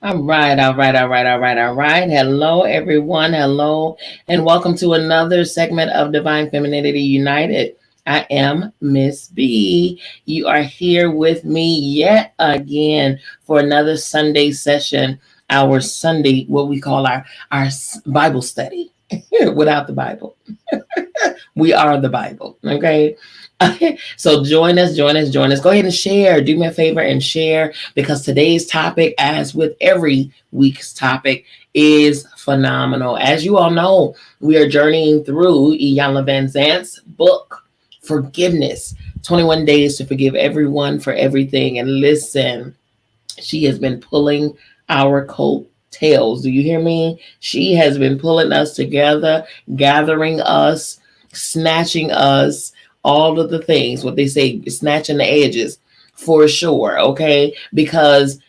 All right. Hello, everyone. Hello, and welcome to another segment of Divine Femininity United. I am Miss B. You are here with me yet again for another Sunday session, our Sunday, what we call our Bible study without the Bible. We are the Bible. Okay. So join us. Go ahead and share. Do me a favor and share because today's topic, as with every week's topic, is phenomenal. As you all know, we are journeying through Iyanla Van Zant's book, Forgiveness 21 Days to Forgive Everyone for Everything. And listen, she has been pulling our coattails. Do you hear me? She has been pulling us together, gathering us, snatching us, all of the things, what they say, snatching the edges for sure. Okay. Because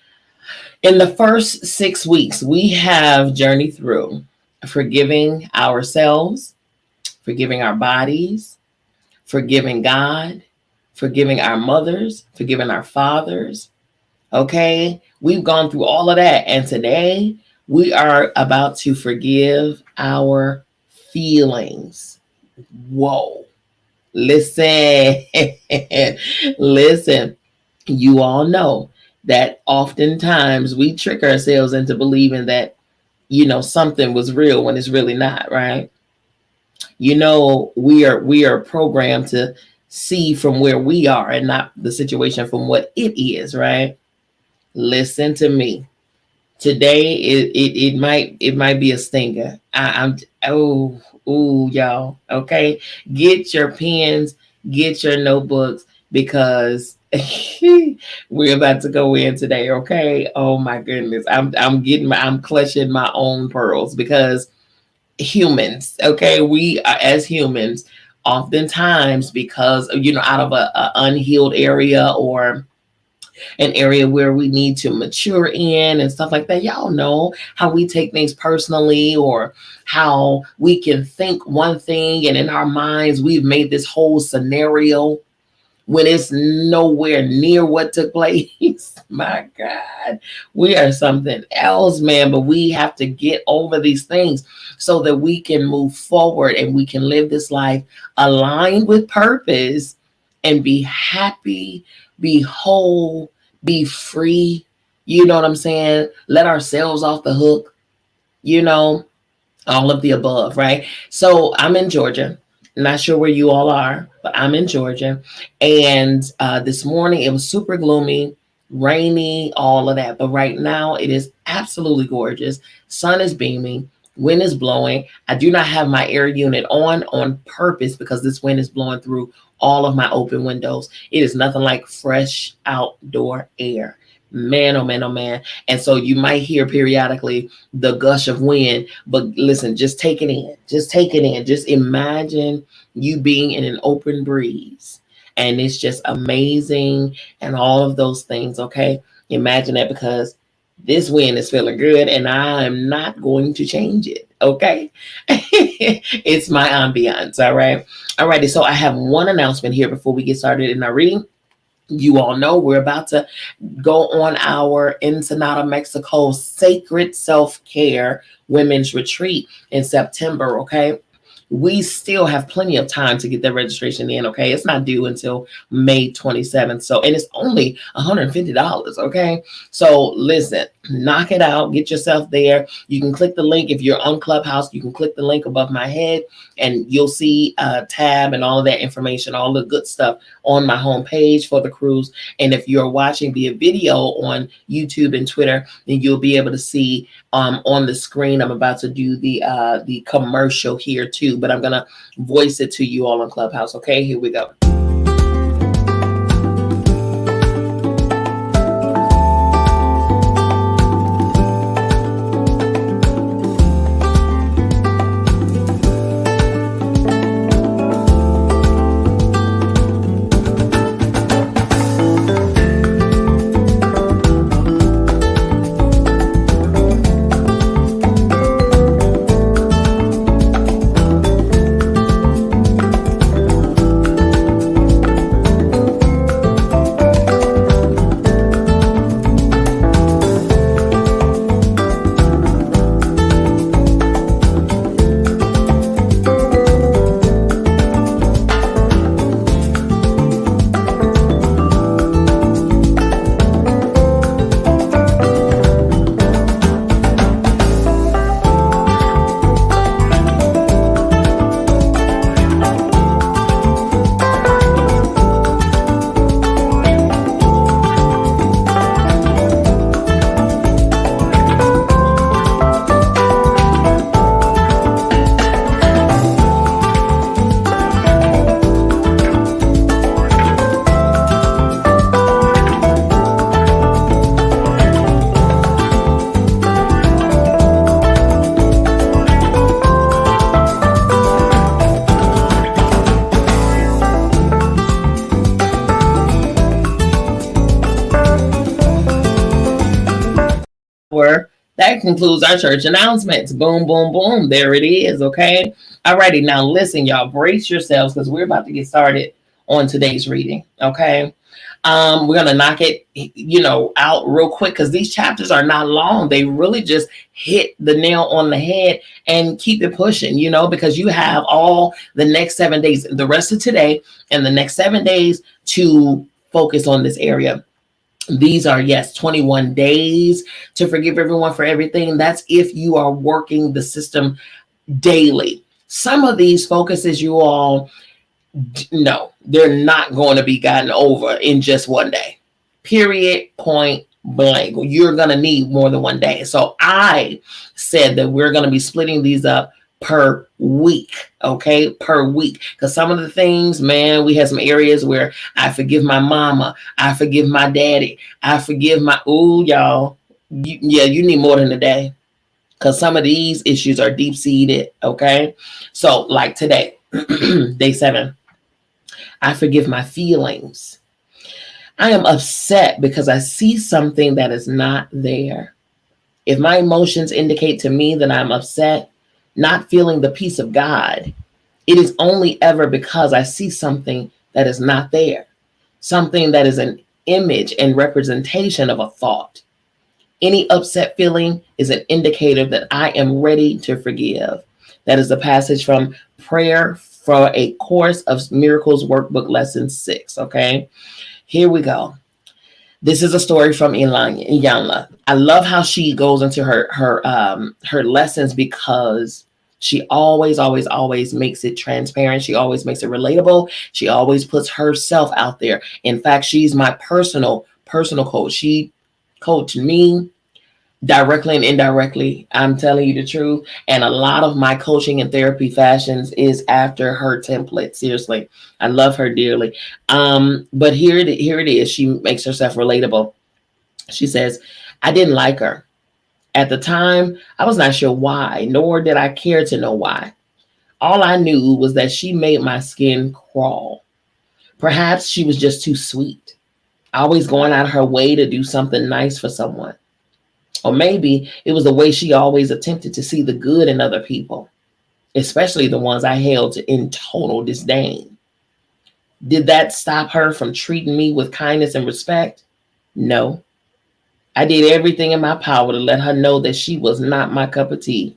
in the first 6 weeks, we have journeyed through forgiving ourselves, forgiving our bodies, forgiving God, forgiving our mothers, forgiving our fathers. Okay. We've gone through all of that. And today we are about to forgive our feelings. Whoa. Listen, listen, you all know that oftentimes we trick ourselves into believing that, something was real when it's really not, right? We are programmed to see from where we are and not the situation from what it is, right? Listen to me. Today it might be a stinger. I'm y'all. Okay. Get your pens, get your notebooks because we're about to go in today. Okay. Oh my goodness. I'm clutching my own pearls because humans, okay, we are, as humans, oftentimes because out of a unhealed area or an area where we need to mature in and stuff like that. Y'all know how we take things personally or how we can think one thing and in our minds we've made this whole scenario when it's nowhere near what took place. My God, we are something else, man. But we have to get over these things so that we can move forward and we can live this life aligned with purpose and be happy, be whole, be free. You know what I'm saying? Let ourselves off the hook, all of the above, right? So I'm in Georgia. Not sure where you all are, but I'm in Georgia. And this morning it was super gloomy, rainy, all of that. But right now it is absolutely gorgeous. Sun is beaming. Wind is blowing. I do not have my air unit on purpose because this wind is blowing through all of my open windows. It is nothing like fresh outdoor air. Man, oh man, oh man. And so you might hear periodically the gush of wind, but listen, just take it in. Just take it in. Just imagine you being in an open breeze. And it's just amazing and all of those things, okay? Imagine that because this wind is feeling good and I am not going to change it, okay? It's my ambiance, all right? All righty, so I have one announcement here before we get started in our reading. You all know we're about to go on our Ensenada, Mexico Sacred Self-Care Women's Retreat in September, okay? We still have plenty of time to get that registration in, okay? It's not due until May 27th. So, and it's only $150, okay? So listen, knock it out, get yourself there. You can click the link. If you're on Clubhouse, you can click the link above my head and you'll see a tab and all of that information, all the good stuff on my homepage for the cruise. And if you're watching via video on YouTube and Twitter, then you'll be able to see on the screen. I'm about to do the commercial here too, but I'm gonna voice it to you all on Clubhouse. Okay, here we go. That concludes our church announcements. Boom, boom, boom. There it is. Okay. Alrighty. Now listen, y'all, brace yourselves because we're about to get started on today's reading. Okay. We're gonna knock it, out real quick because these chapters are not long. They really just hit the nail on the head and keep it pushing, because you have all the next 7 days, the rest of today and the next 7 days to focus on this area. These are, yes, 21 days to forgive everyone for everything. That's if you are working the system daily. Some of these focuses, you all, no, they're not going to be gotten over in just one day. Period, point blank. You're going to need more than one day. So I said that we're going to be splitting these up per week, okay, per week. Because some of the things, man, we had some areas where I forgive my mama, I forgive my daddy, I forgive my, y'all, you need more than a day. Because some of these issues are deep-seated, okay? So like today, day 7, I forgive my feelings. I am upset because I see something that is not there. If my emotions indicate to me that I'm upset, not feeling the peace of God, it is only ever because I see something that is not there, something that is an image and representation of a thought. Any upset feeling is an indicator that I am ready to forgive. That is a passage from Prayer for a Course of Miracles Workbook Lesson 6, okay? Here we go. This is a story from Iyanla. I love how she goes into her lessons because she always makes it transparent. She always makes it relatable. She always puts herself out there. In fact, she's my personal coach. She coached me directly and indirectly. I'm telling you the truth. And a lot of my coaching and therapy fashions is after her template. Seriously, I love her dearly. But here it is. She makes herself relatable. She says, I didn't like her. At the time, I was not sure why, nor did I care to know why. All I knew was that she made my skin crawl. Perhaps she was just too sweet, always going out of her way to do something nice for someone. Or maybe it was the way she always attempted to see the good in other people, especially the ones I held in total disdain. Did that stop her from treating me with kindness and respect? No. I did everything in my power to let her know that she was not my cup of tea.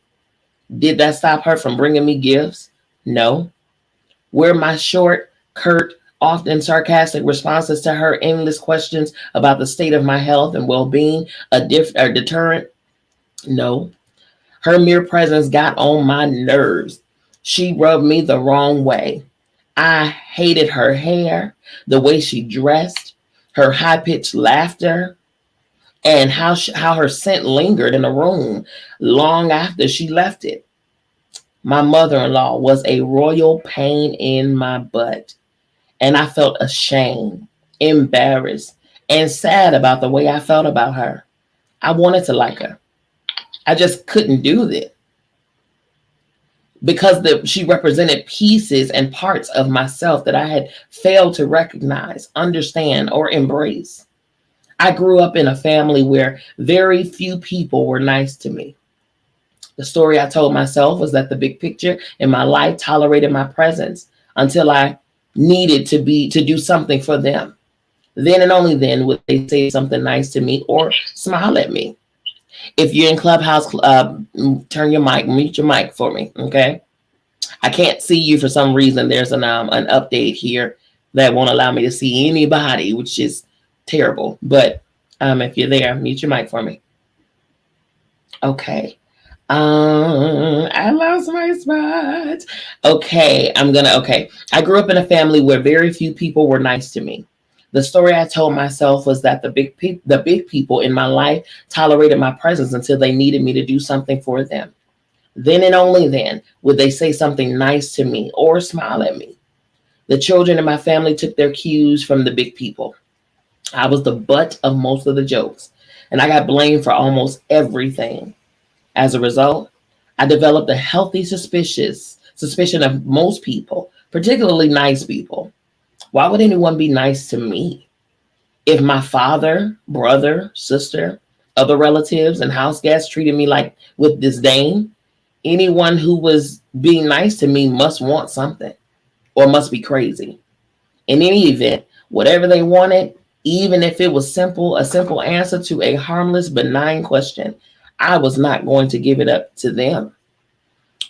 Did that stop her from bringing me gifts? No. Were my short, curt, often sarcastic responses to her endless questions about the state of my health and well-being a deterrent? No. Her mere presence got on my nerves. She rubbed me the wrong way. I hated her hair, the way she dressed, her high-pitched laughter, and how her scent lingered in the room long after she left it. My mother-in-law was a royal pain in my butt, and I felt ashamed, embarrassed, and sad about the way I felt about her. I wanted to like her. I just couldn't do it because she represented pieces and parts of myself that I had failed to recognize, understand, or embrace. I grew up in a family where very few people were nice to me. The story I told myself was that the big picture in my life tolerated my presence until I needed to do something for them. Then and only then would they say something nice to me or smile at me. If you're in Clubhouse, turn your mic, mute your mic for me, okay? I can't see you for some reason. There's an update here that won't allow me to see anybody, which is terrible. But if you're there, mute your mic for me. Okay. I lost my spot. Okay, I grew up in a family where very few people were nice to me. The story I told myself was that the big people in my life tolerated my presence until they needed me to do something for them. Then and only then would they say something nice to me or smile at me. The children in my family took their cues from the big people. I was the butt of most of the jokes, and I got blamed for almost everything. As a result, I developed a healthy suspicion of most people, particularly nice people. Why would anyone be nice to me? If my father, brother, sister Other relatives and house guests treated me like with disdain. Anyone who was being nice to me must want something or must be crazy. In any event, whatever they wanted, even if it was simple, a simple answer to a harmless, benign question, I was not going to give it up to them.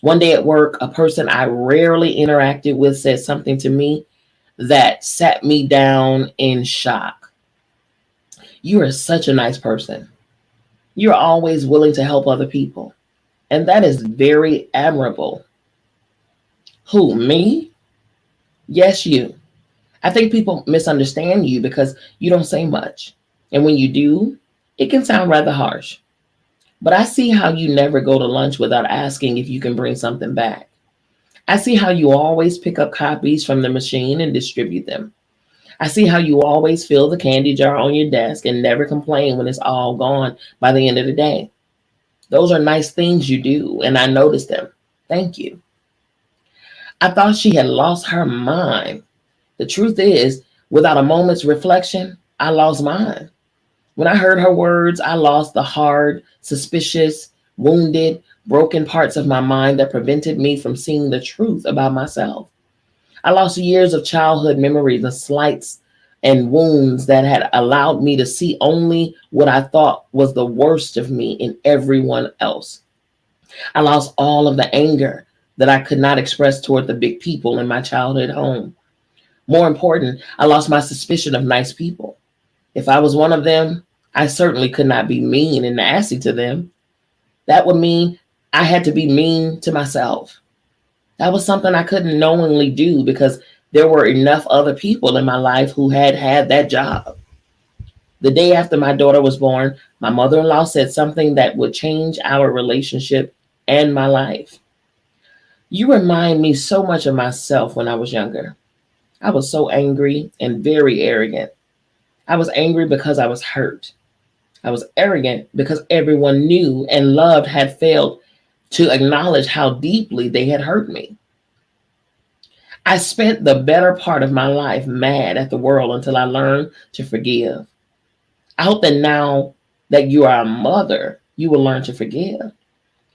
One day at work, a person I rarely interacted with said something to me that sat me down in shock. You are such a nice person. You're always willing to help other people. And that is very admirable. Who, me? Yes, you. I think people misunderstand you because you don't say much. And when you do, it can sound rather harsh. But I see how you never go to lunch without asking if you can bring something back. I see how you always pick up copies from the machine and distribute them. I see how you always fill the candy jar on your desk and never complain when it's all gone by the end of the day. Those are nice things you do, and I noticed them. Thank you. I thought she had lost her mind. The truth is, without a moment's reflection, I lost mine. When I heard her words, I lost the hard, suspicious, wounded, broken parts of my mind that prevented me from seeing the truth about myself. I lost years of childhood memories and slights and wounds that had allowed me to see only what I thought was the worst of me in everyone else. I lost all of the anger that I could not express toward the big people in my childhood home. More important, I lost my suspicion of nice people. If I was one of them, I certainly could not be mean and nasty to them. That would mean I had to be mean to myself. That was something I couldn't knowingly do because there were enough other people in my life who had had that job. The day after my daughter was born, my mother in law said something that would change our relationship and my life. You remind me so much of myself when I was younger. I was so angry and very arrogant. I was angry because I was hurt. I was arrogant because everyone knew and loved had failed to acknowledge how deeply they had hurt me. I spent the better part of my life mad at the world until I learned to forgive. I hope that now that you are a mother, you will learn to forgive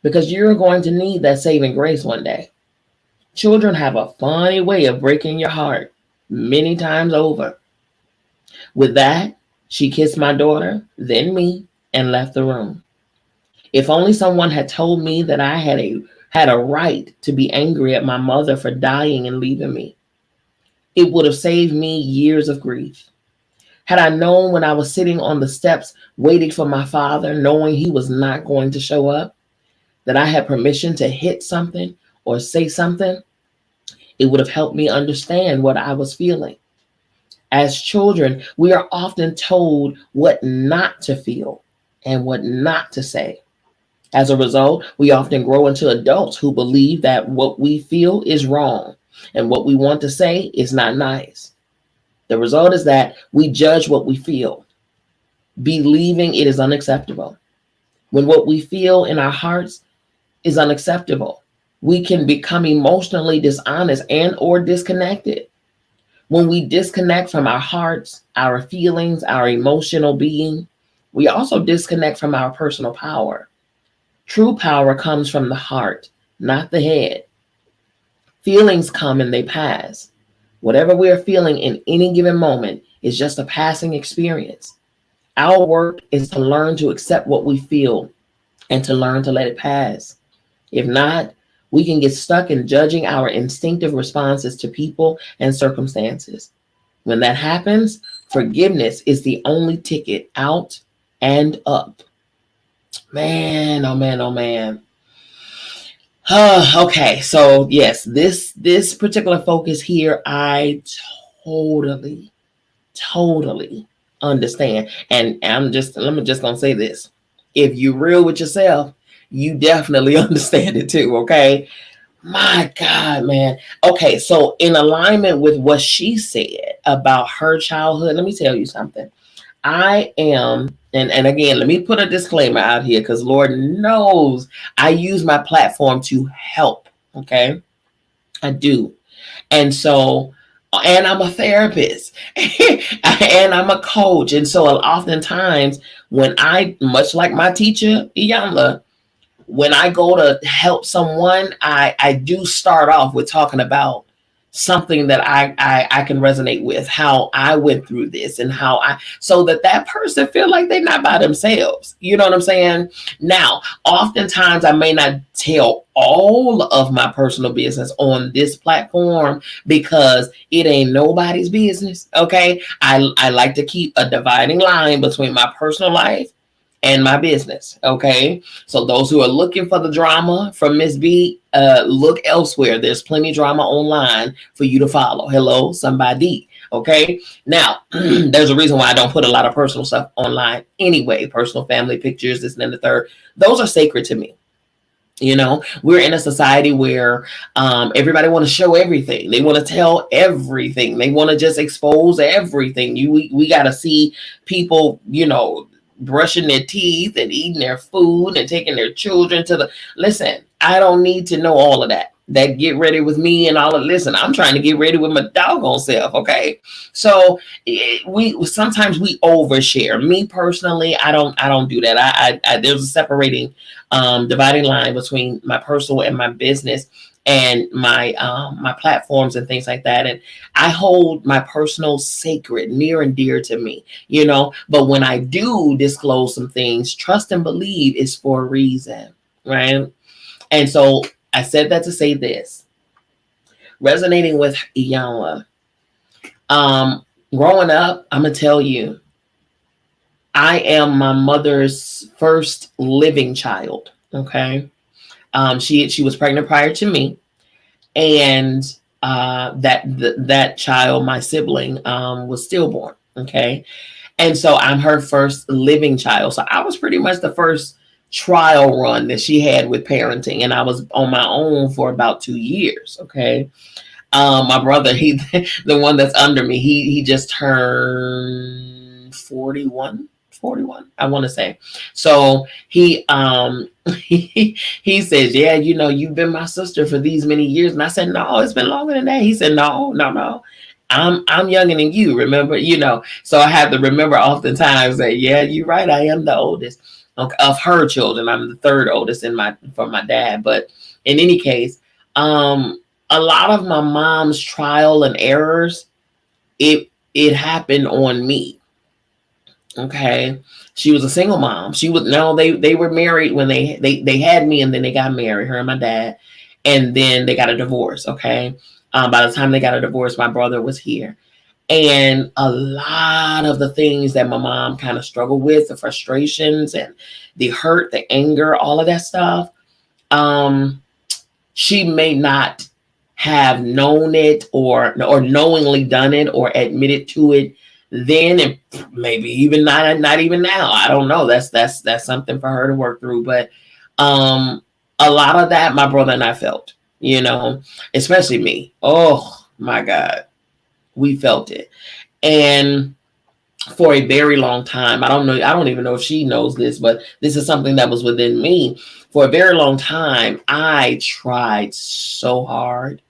because you're going to need that saving grace one day. Children have a funny way of breaking your heart many times over. With that, she kissed my daughter, then me, and left the room. If only someone had told me that I had a right to be angry at my mother for dying and leaving me, it would have saved me years of grief. Had I known when I was sitting on the steps waiting for my father, knowing he was not going to show up, that I had permission to hit something or say something, it would have helped me understand what I was feeling. As children, we are often told what not to feel and what not to say. As a result, we often grow into adults who believe that what we feel is wrong and what we want to say is not nice. The result is that we judge what we feel, believing it is unacceptable. When what we feel in our hearts is unacceptable, we can become emotionally dishonest and or disconnected. When we disconnect from our hearts, our feelings, our emotional being, we also disconnect from our personal power. True power comes from the heart, not the head. Feelings come and they pass. Whatever we are feeling in any given moment is just a passing experience. Our work is to learn to accept what we feel and to learn to let it pass. If not, we can get stuck in judging our instinctive responses to people and circumstances. When that happens, forgiveness is the only ticket out and up. Man, oh man, oh man. Okay, so yes, this particular focus here, I totally, totally understand. And let me just gonna say this. If you're real with yourself, you definitely understand it too, okay? My God, man. Okay, so in alignment with what she said about her childhood, let me tell you something. I am, and again, let me put a disclaimer out here because Lord knows I use my platform to help. Okay, I do. And so and I'm a therapist and I'm a coach. And so oftentimes when much like my teacher, Iyanla, when I go to help someone, I do start off with talking about something that I can resonate with, how I went through this and so that person feel like they're not by themselves. You know what I'm saying? Now, oftentimes I may not tell all of my personal business on this platform because it ain't nobody's business. Okay. I like to keep a dividing line between my personal life and my business. Okay. So those who are looking for the drama from Miss B, look elsewhere. There's plenty of drama online for you to follow. Hello, somebody. Okay. Now, there's a reason why I don't put a lot of personal stuff online anyway. Personal family pictures, this and then the third. Those are sacred to me. You know, we're in a society where everybody want to show everything. They want to tell everything. They want to just expose everything. We got to see people, brushing their teeth and eating their food and taking their children to the. Listen, I don't need to know all of that. That get ready with me and all of. Listen, I'm trying to get ready with my doggone self. Okay, so we sometimes we overshare. Me personally, I don't do that. I there's a separating dividing line between my personal and my business and my platforms and things like that. And I hold my personal sacred, near and dear to me, but when I do disclose some things, trust and believe is for a reason, right? And so I said that to say this, resonating with Iyanla. Growing up, I'm gonna tell you, I am my mother's first living child. Okay. She was pregnant prior to me, and that child, my sibling, was stillborn. Okay. And so I'm her first living child. So I was pretty much the first trial run that she had with parenting. And I was on my own for about 2 years. Okay. My brother, the one that's under me, he just turned 41, I want to say. So he says, yeah, you've been my sister for these many years. And I said, no, it's been longer than that. He said, no. I'm younger than you, remember, so I have to remember oftentimes that, yeah, you're right. I am the oldest of her children. I'm the third oldest for my dad. But in any case, a lot of my mom's trial and errors, it happened on me. Okay. She was a single mom. They were married when they had me, and then they got married, her and my dad, and then they got a divorce. Okay. By the time they got a divorce, my brother was here. And a lot of the things that my mom kind of struggled with, the frustrations and the hurt, the anger, all of that stuff, she may not have known it or knowingly done it or admitted to it then, and maybe even not even now. I don't know. That's something for her to work through. But a lot of that my brother and I felt, especially me. Oh my God, we felt it. And for a very long time, I don't even know if she knows this, but this is something that was within me. For a very long time, I tried so hard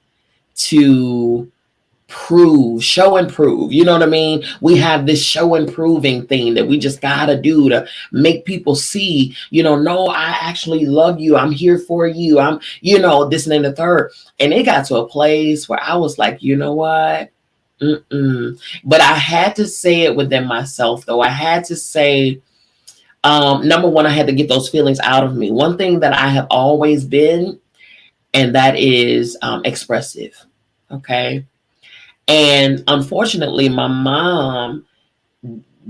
to show and prove. You know what I mean? We have this show and proving thing that we just gotta do to make people see, no, I actually love you. I'm here for you. I'm, this and then the third. And it got to a place where I was like, you know what? But I had to say it within myself, though. I had to say, number one, I had to get those feelings out of me. One thing that I have always been, and that is expressive. Okay. And unfortunately, my mom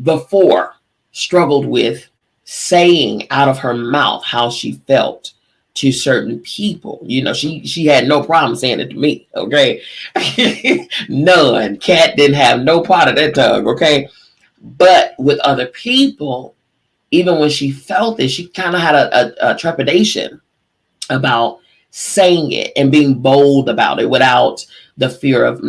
before struggled with saying out of her mouth how she felt to certain people. She had no problem saying it to me. Okay. None. Cat didn't have no part of that tongue. Okay. But with other people, even when she felt it, she kind of had a trepidation about saying it and being bold about it without the fear of,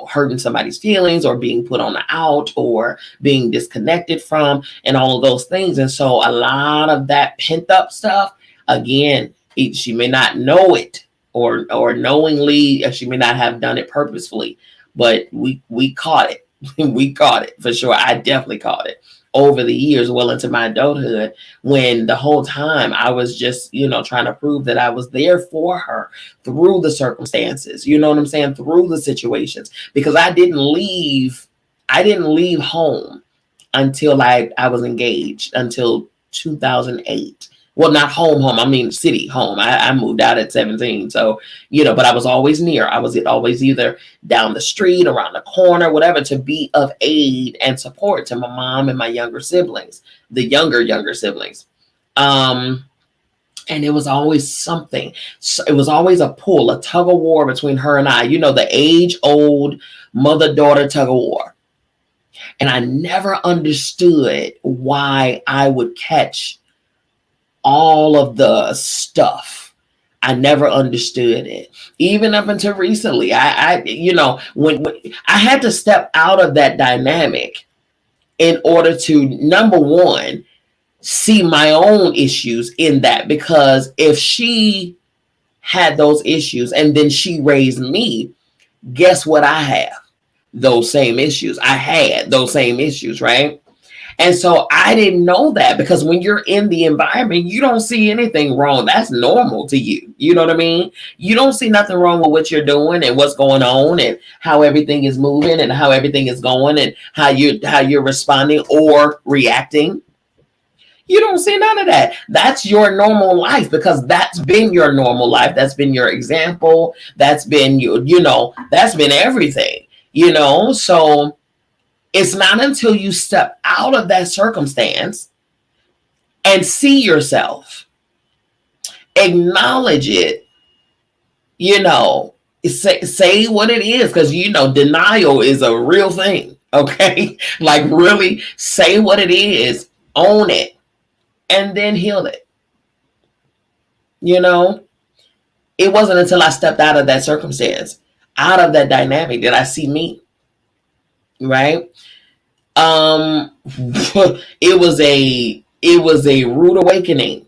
hurting somebody's feelings or being put on the out or being disconnected from and all of those things. And so a lot of that pent up stuff, again, she may not know it or knowingly, she may not have done it purposefully, but we caught it. We caught it for sure. I definitely caught it over the years, well into my adulthood, when the whole time I was just, trying to prove that I was there for her through the circumstances, you know what I'm saying, through the situations, because I didn't leave home until I was engaged, until 2008. Well, not home, I mean city home. I moved out at 17. So, but I was always near. I was always either down the street, around the corner, whatever, to be of aid and support to my mom and my younger siblings, the younger siblings. And it was always something. So it was always a pull, a tug of war between her and I, the age old mother-daughter tug of war. And I never understood why I would catch all of the stuff. I never understood it. Even up until recently, when I had to step out of that dynamic in order to, number one, see my own issues in that, because if she had those issues and then she raised me, guess what I have? Those same issues. I had those same issues, right? And so I didn't know that, because when you're in the environment, you don't see anything wrong. That's normal to you. You know what I mean? You don't see nothing wrong with what you're doing and what's going on and how everything is moving and how everything is going and how you're responding or reacting. You don't see none of that. That's your normal life, because that's been your normal life. That's been your example. That's been that's been everything, So it's not until you step out of that circumstance and see yourself, acknowledge it, say what it is, because denial is a real thing. Okay. Like, really say what it is, own it, and then heal it. It wasn't until I stepped out of that circumstance, out of that dynamic, that I see me. Right. It was a rude awakening,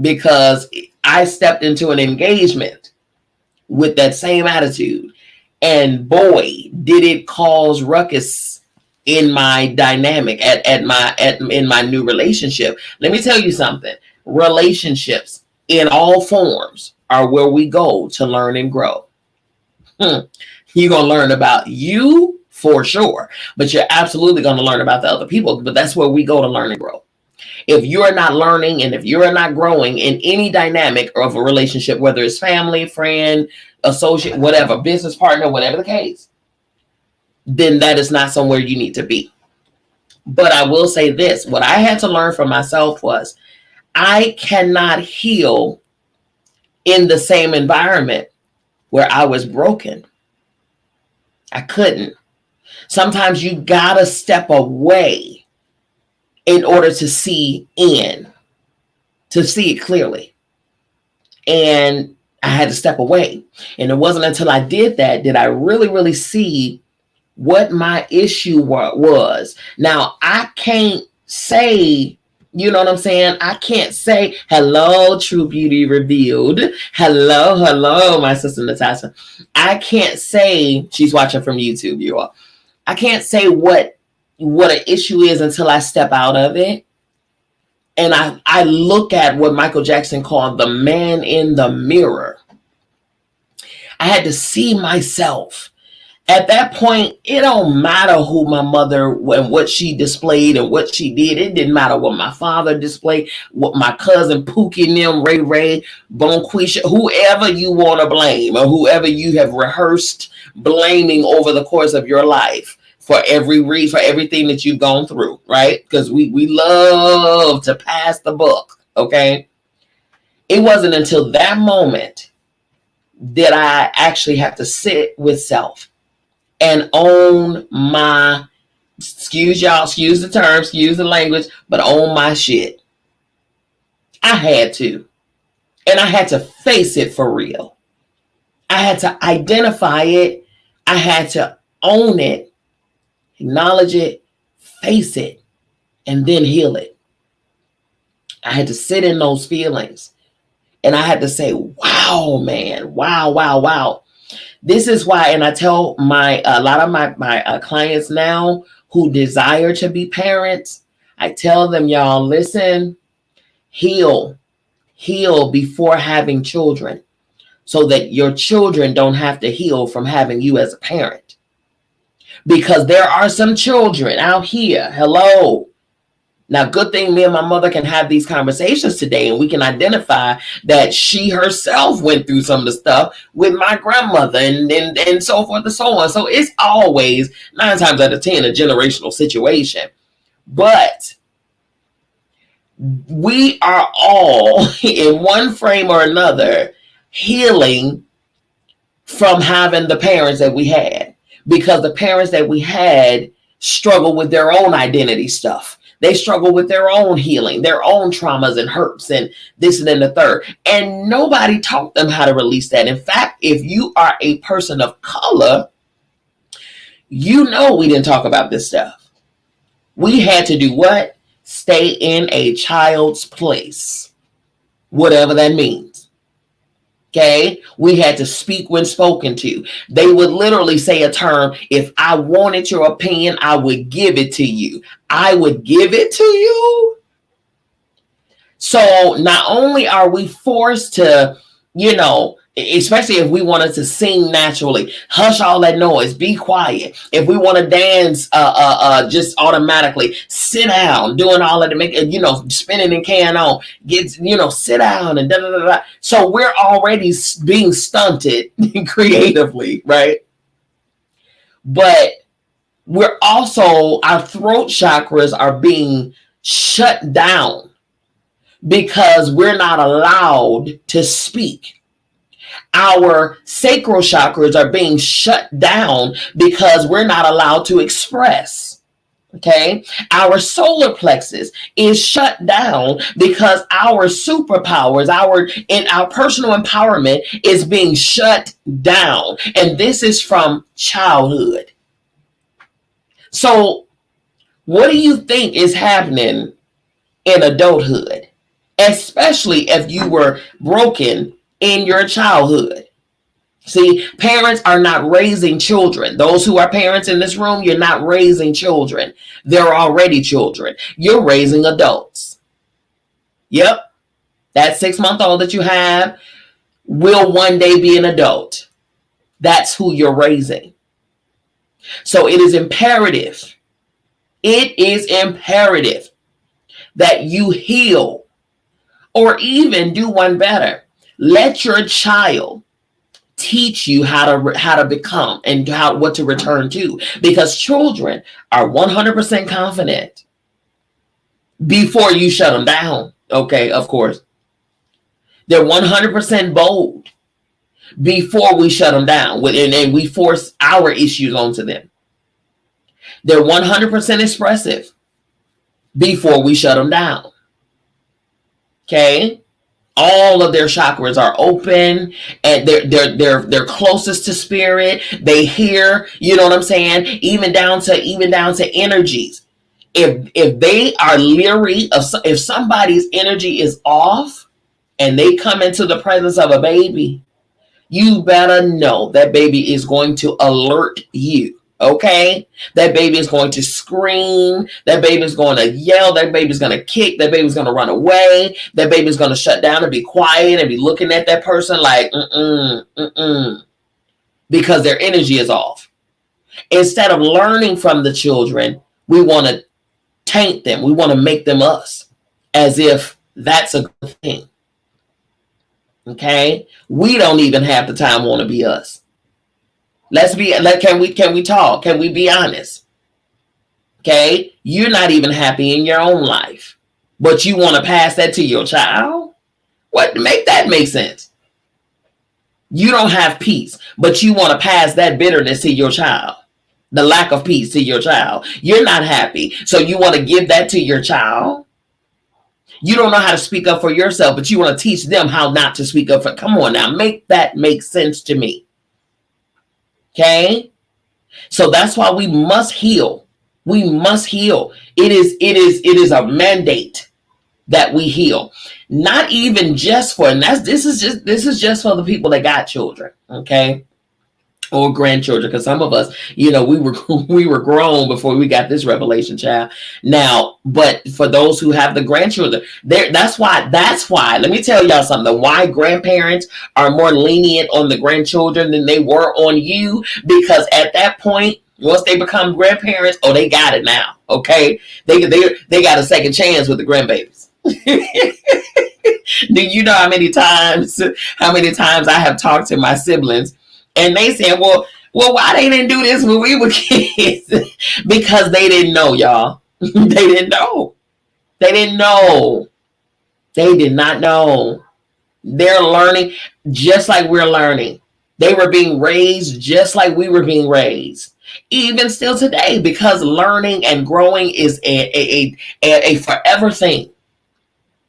because I stepped into an engagement with that same attitude, and boy, did it cause ruckus in my dynamic in my new relationship. Let me tell you something. Relationships in all forms are where we go to learn and grow. You're going to learn about you for sure, but you're absolutely going to learn about the other people. But that's where we go to learn and grow. If you're not learning and if you're not growing in any dynamic of a relationship, whether it's family, friend, associate, whatever, business partner, whatever the case, then that is not somewhere you need to be. But I will say this, what I had to learn for myself was I cannot heal in the same environment where I was broken. I couldn't. Sometimes you gotta step away in order to see it clearly. And I had to step away. And it wasn't until I did that did I really, really see what my issue was. Now, I can't say, you know what I'm saying? I can't say, hello, True Beauty Revealed. Hello, my sister Natasha. I can't say, she's watching from YouTube, you all. I can't say what an issue is until I step out of it. And I look at what Michael Jackson called the man in the mirror. I had to see myself. At that point, it don't matter who my mother and what she displayed and what she did. It didn't matter what my father displayed, what my cousin Pookie and them, Ray, Bonquisha, whoever you want to blame or whoever you have rehearsed blaming over the course of your life for everything that you've gone through, right? Because we love to pass the buck, okay? It wasn't until that moment that I actually have to sit with self and own my, excuse the term, excuse the language, but own my shit. I had to. And I had to face it for real. I had to identify it. I had to own it, acknowledge it, face it, and then heal it. I had to sit in those feelings. And I had to say, wow, man, wow. This is why, and I tell a lot of my clients now who desire to be parents, I tell them, y'all, listen, heal before having children, so that your children don't have to heal from having you as a parent. Because there are some children out here, hello. Now, good thing me and my mother can have these conversations today, and we can identify that she herself went through some of the stuff with my grandmother and so forth and so on. So it's always 9 times out of 10 a generational situation. But we are all in one frame or another healing from having the parents that we had, because the parents that we had struggle with their own identity stuff. They struggle with their own healing, their own traumas and hurts and this and then the third. And nobody taught them how to release that. In fact, if you are a person of color, you know we didn't talk about this stuff. We had to do what? Stay in a child's place, whatever that means. Okay, we had to speak when spoken to. They would literally say a term, if I wanted your opinion, I would give it to you. I would give it to you. So not only are we forced to, especially if we wanted to sing naturally, hush all that noise, be quiet. If we want to dance, just automatically sit down, doing all of the spinning and carrying on, sit down and da da da da. So we're already being stunted creatively, right? But we're also, our throat chakras are being shut down because we're not allowed to speak. Our sacral chakras are being shut down because we're not allowed to express. Okay. Our solar plexus is shut down because our superpowers, our personal empowerment is being shut down. And this is from childhood. So what do you think is happening in adulthood? Especially if you were broken in your childhood. See, parents are not raising children. Those who are parents in this room, you're not raising children. They're already children. You're raising adults. Yep. That 6-month-old that you have will one day be an adult. That's who you're raising. So it is imperative. It is imperative that you heal. Or even do one better. Let your child teach you how to become and what to return to. Because children are 100% confident before you shut them down. Okay, of course. They're 100% bold before we shut them down. And we force our issues onto them. They're 100% expressive before we shut them down. Okay, all of their chakras are open, and they're closest to spirit. They hear, you know what I'm saying, even down to energies. If they are leery of, if somebody's energy is off, and they come into the presence of a baby, you better know that baby is going to alert you. Okay, that baby is going to scream, that baby is going to yell, that baby's going to kick, that baby's going to run away, that baby's going to shut down and be quiet and be looking at that person like because their energy is off. Instead of learning from the children, we want to taint them. We want to make them us, as if that's a good thing. Okay, we don't even have the time want to be us. Can we talk? Can we be honest? Okay, you're not even happy in your own life, but you want to pass that to your child? Make that make sense? You don't have peace, but you want to pass that bitterness to your child, the lack of peace to your child. You're not happy, so you want to give that to your child? You don't know how to speak up for yourself, but you want to teach them how not to speak up for. Come on now, make that make sense to me. Okay, so that's why we must heal. We must heal. It is a mandate that we heal. Not even just for, and this is just for the people that got children. Okay, or grandchildren, because some of us, you know, we were we were grown before we got this revelation, child. Now, but for those who have the grandchildren, there, that's why let me tell y'all something, why grandparents are more lenient on the grandchildren than they were on you, because at that point, once they become grandparents, oh, they got it now. Okay, they got a second chance with the grandbabies. Do you know how many times I have talked to my siblings, and they said, well, why they didn't do this when we were kids? Because they didn't know, y'all. They didn't know. They didn't know. They did not know. They're learning just like we're learning. They were being raised just like we were being raised. Even still today, because learning and growing is a forever thing.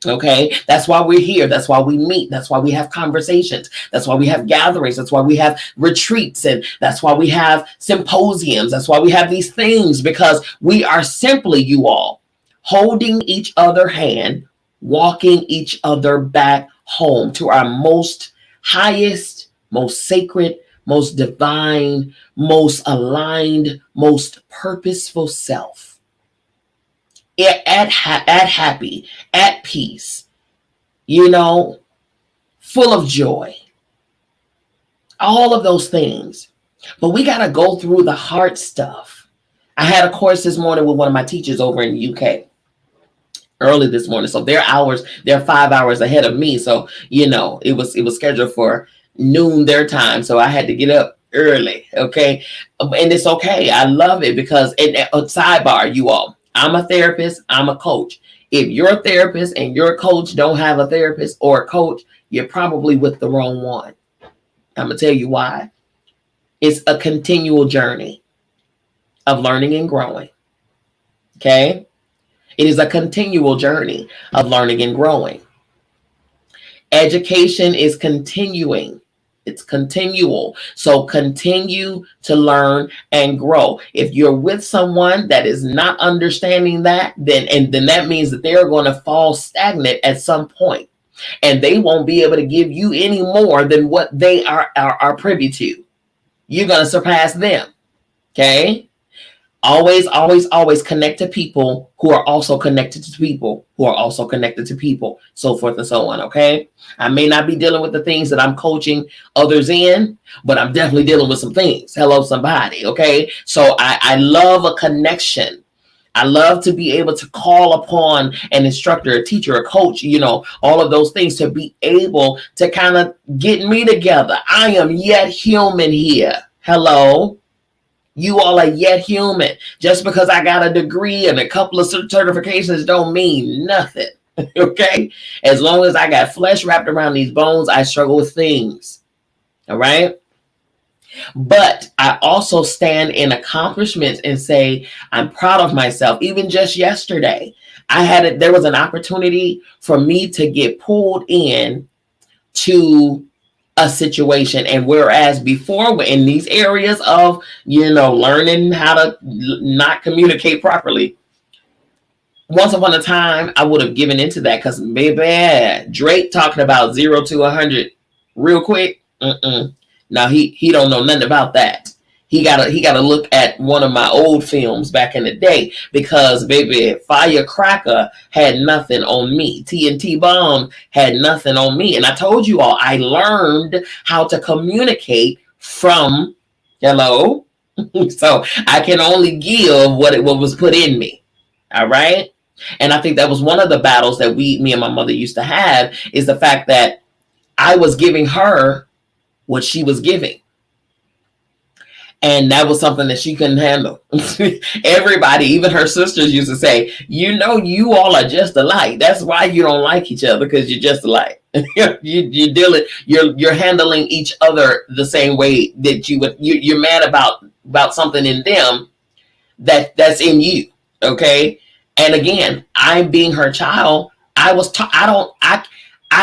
Okay, that's why we're here. That's why we meet. That's why we have conversations. That's why we have gatherings. That's why we have retreats. And that's why we have symposiums. That's why we have these things, because we are simply, you all, holding each other hand, walking each other back home to our most highest, most sacred, most divine, most aligned, most purposeful self. At happy, at peace, you know, full of joy, all of those things. But we got to go through the hard stuff. I had a course this morning with one of my teachers over in the UK early this morning. So they're 5 hours ahead of me. So, you know, it was scheduled for noon their time. So I had to get up early. Okay. And it's okay. I love it because sidebar, you all, I'm a therapist. I'm a coach. If your therapist and your coach don't have a therapist or a coach, you're probably with the wrong one. I'm going to tell you why. It's a continual journey of learning and growing. Okay? It is a continual journey of learning and growing. Education is continuing. It's continual. So continue to learn and grow. If you're with someone that is not understanding that, then that means that they're going to fall stagnant at some point, and they won't be able to give you any more than what they are privy to. You're going to surpass them. Okay? Always, always, always connect to people who are also connected to people who are also connected to people, so forth and so on. Okay. I may not be dealing with the things that I'm coaching others in, but I'm definitely dealing with some things. Hello, somebody. Okay. So I love a connection. I love to be able to call upon an instructor, a teacher, a coach, you know, all of those things to be able to kind of get me together. I am yet human here. Hello. You all are yet human. Just because I got a degree and a couple of certifications don't mean nothing. Okay? As long as I got flesh wrapped around these bones, I struggle with things. All right? But I also stand in accomplishments and say, I'm proud of myself. Even just yesterday, there was an opportunity for me to get pulled in to a situation, and whereas before we're in these areas of, you know, learning how to not communicate properly, once upon a time I would have given into that, because baby, Drake talking about 0 to 100 real quick. Now he don't know nothing about that. He gotta look at one of my old films back in the day, because baby, Firecracker had nothing on me. TNT Bomb had nothing on me. And I told you all, I learned how to communicate from hello. So I can only give what was put in me. All right. And I think that was one of the battles that me and my mother used to have, is the fact that I was giving her what she was giving. And that was something that she couldn't handle. Everybody, even her sisters, used to say, you know, you all are just alike. That's why you don't like each other, because you're just alike. You're handling each other the same way that you're mad about something in them that's in you. Okay. And again, I'm being her child. I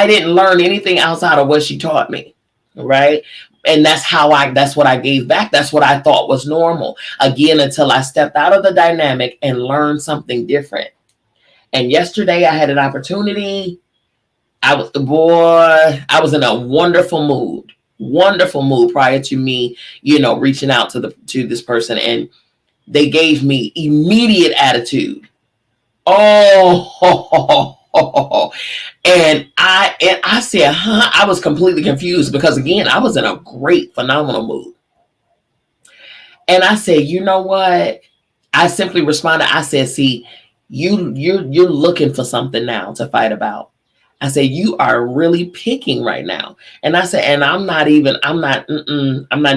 didn't learn anything outside of what she taught me. Right. And that's what I gave back. That's what I thought was normal. Again, until I stepped out of the dynamic and learned something different. And yesterday I had an opportunity. I was in a wonderful mood. wonderful mood prior to me, reaching out to this person, and they gave me immediate attitude. Oh, and I said, huh? I was completely confused because again, I was in a great, phenomenal mood. And I said, you know what? I simply responded. I said, see, you're looking for something now to fight about. I said, you are really picking right now. And I said, and I'm not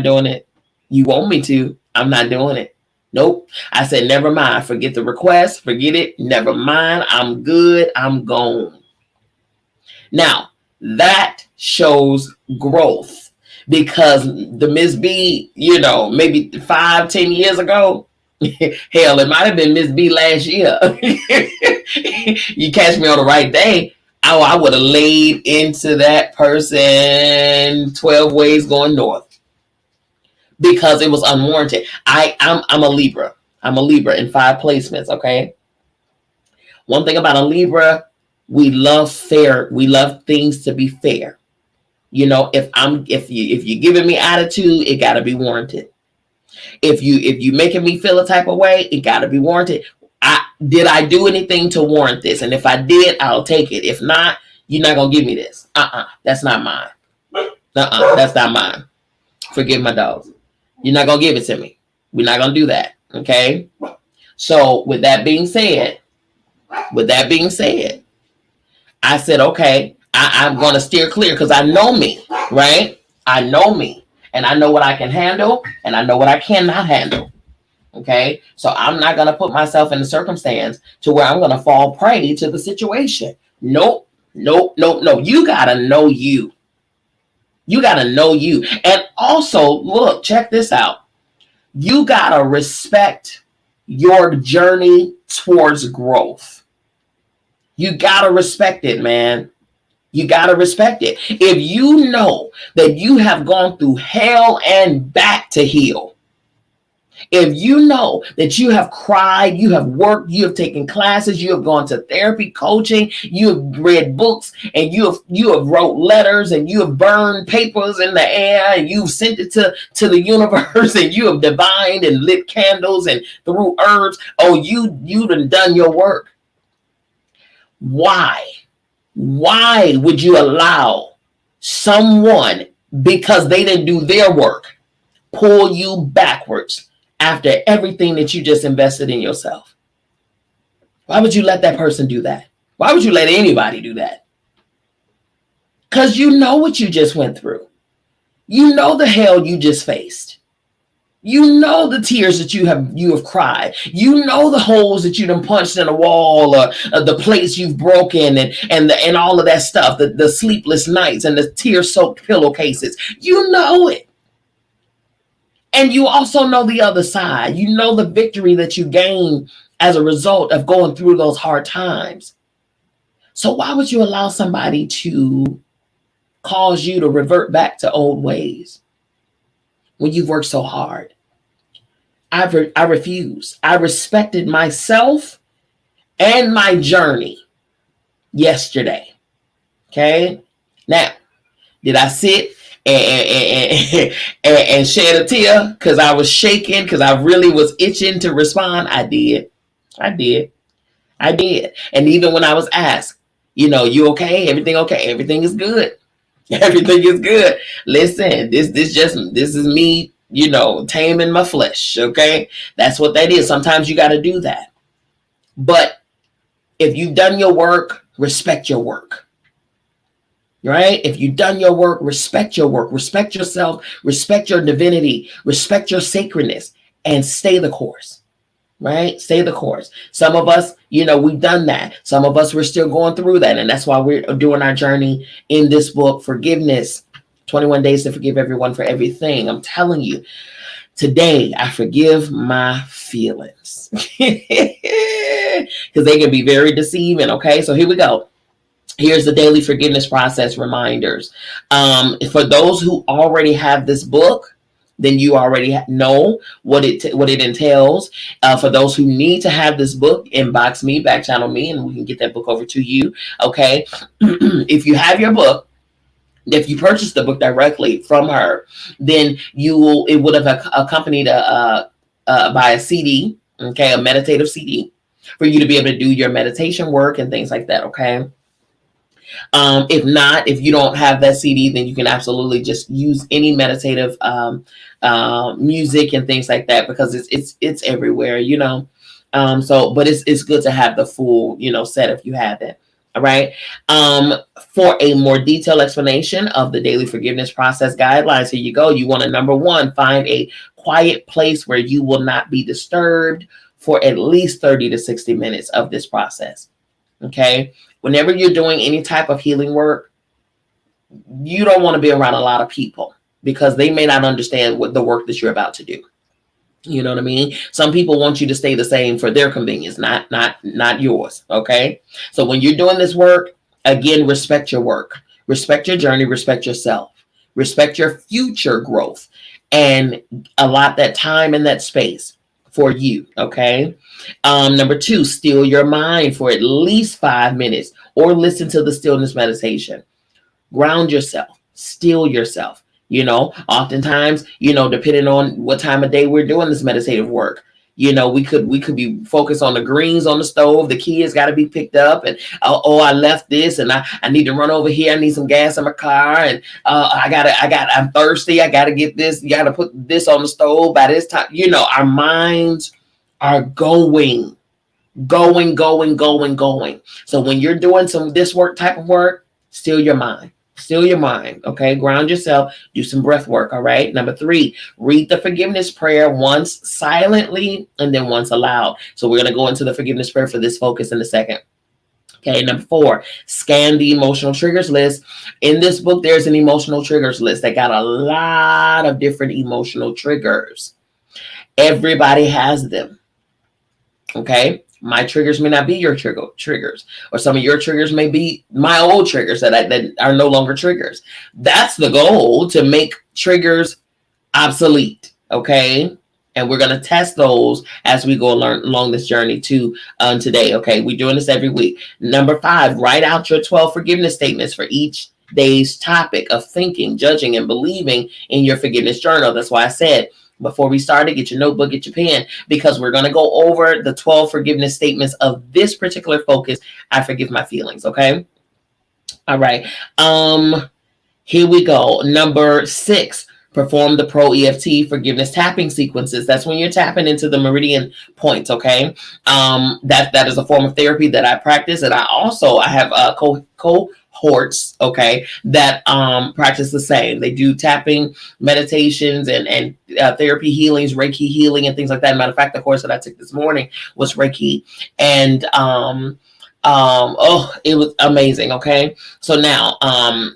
doing it. You want me to, I'm not doing it. Nope. I said, never mind. Forget the request. Forget it. Never mind. I'm good. I'm gone. Now, that shows growth because the Miss B, maybe 5-10 years ago, hell, it might have been Miss B last year. You catch me on the right day, I would have laid into that person 12 ways going north because it was unwarranted. I'm a Libra. I'm a Libra in 5 placements, okay? One thing about a Libra, we love fair. We love things to be fair. If you're giving me attitude, it got to be warranted. If you making me feel a type of way, it got to be warranted. Did I do anything to warrant this? And if I did, I'll take it. If not, you're not gonna give me this. That's not mine. That's not mine. Forgive my dogs. You're not gonna give it to me. We're not gonna do that. Okay. So with that being said, I said, okay, I'm gonna steer clear because I know me, right? I know me, and I know what I can handle, and I know what I cannot handle. Okay, so I'm not going to put myself in a circumstance to where I'm going to fall prey to the situation. Nope. You got to know you. You got to know you. And also, look, check this out. You got to respect your journey towards growth. You got to respect it, man. You got to respect it. If you know that you have gone through hell and back to heal, if you know that you have cried, you have worked, you have taken classes, you have gone to therapy, coaching, you have read books, and you have wrote letters, and you have burned papers in the air, and you've sent it to the universe, and you have divined and lit candles and threw herbs. Oh, you done your work. Why would you allow someone, because they didn't do their work, pull you backwards after everything that you just invested in yourself? Why would you let that person do that? Why would you let anybody do that? Because you know what you just went through. You know the hell you just faced. You know the tears that you have cried. You know the holes that you done punched in a wall, or the plates you've broken, and all of that stuff, the sleepless nights and the tear-soaked pillowcases. You know it. And you also know the other side. You know the victory that you gain as a result of going through those hard times. So why would you allow somebody to cause you to revert back to old ways when you've worked so hard? I refuse. I respected myself and my journey yesterday. Okay? Now, did I sit and shed a tear because I was shaking, because I really was itching to respond? I did. And even when I was asked, you okay? Everything okay? Everything is good. Everything is good. Listen, this is me, taming my flesh. Okay, that's what that is. Sometimes you got to do that. But if you've done your work, respect your work. Right? If you've done your work, respect your work, respect yourself, respect your divinity, respect your sacredness, and stay the course. Right? Stay the course. Some of us, we've done that. Some of us, we're still going through that. And that's why we're doing our journey in this book, Forgiveness, 21 Days to Forgive Everyone for Everything. I'm telling you, today I forgive my feelings because they can be very deceiving. Okay, so here we go. Here's the daily forgiveness process reminders. For those who already have this book, then you already know what it entails. For those who need to have this book, inbox me, back channel me, and we can get that book over to you. Okay. If you have your book, If you purchase the book directly from her, then it would have accompanied by a CD, okay, a meditative CD, for you to be able to do your meditation work and things like that, okay? If not, if you don't have that CD, then you can absolutely just use any meditative music and things like that, because it's everywhere, you know. But it's good to have the full, you know, set if you have it. All right. For a more detailed explanation of the daily forgiveness process guidelines, here you go. You want to, number one, find a quiet place where you will not be disturbed for at least 30 to 60 minutes of this process. Okay. Whenever you're doing any type of healing work, you don't want to be around a lot of people, because they may not understand what the work that you're about to do. You know what I mean? Some people want you to stay the same for their convenience, not yours. Okay. So when you're doing this work, again, respect your work, respect your journey, respect yourself, respect your future growth, and allot that time and that space for you. Okay. Number two, still your mind for at least 5 minutes, or listen to the stillness meditation. Ground yourself, still yourself. You know, oftentimes, you know, depending on what time of day we're doing this meditative work, you know, we could be focused on the greens on the stove. The kids got to be picked up, and oh, I left this, and I need to run over here. I need some gas in my car, and I'm thirsty. I got to get this. You got to put this on the stove by this time. You know, our minds are going. So when you're doing some this work type of work, still your mind. Still your mind, okay? Ground yourself, do some breath work, all right? Number three, read the forgiveness prayer once silently and then once aloud. So we're going to go into the forgiveness prayer for this focus in a second. Okay, number four, scan the emotional triggers list. In this book, there's an emotional triggers list that got a lot of different emotional triggers. Everybody has them, okay? My triggers may not be your triggers, or some of your triggers may be my old triggers that are no longer triggers. That's the goal, to make triggers obsolete. Okay. And we're going to test those as we go along this journey today. Okay. We're doing this every week. Number five, write out your 12 forgiveness statements for each day's topic of thinking, judging, and believing in your forgiveness journal. That's why I said, before we started, get your notebook, get your pen, because we're going to go over the 12 forgiveness statements of this particular focus. I forgive my feelings. Okay. All right. Here we go. Number 6, perform the Pro EFT forgiveness tapping sequences. That's when you're tapping into the meridian points. Okay. That is a form of therapy that I practice. And I have cohorts, okay, that practice the same. They do tapping meditations and therapy healings, Reiki healing, and things like that. Matter of fact, the course that I took this morning was Reiki, and it was amazing. Okay, so now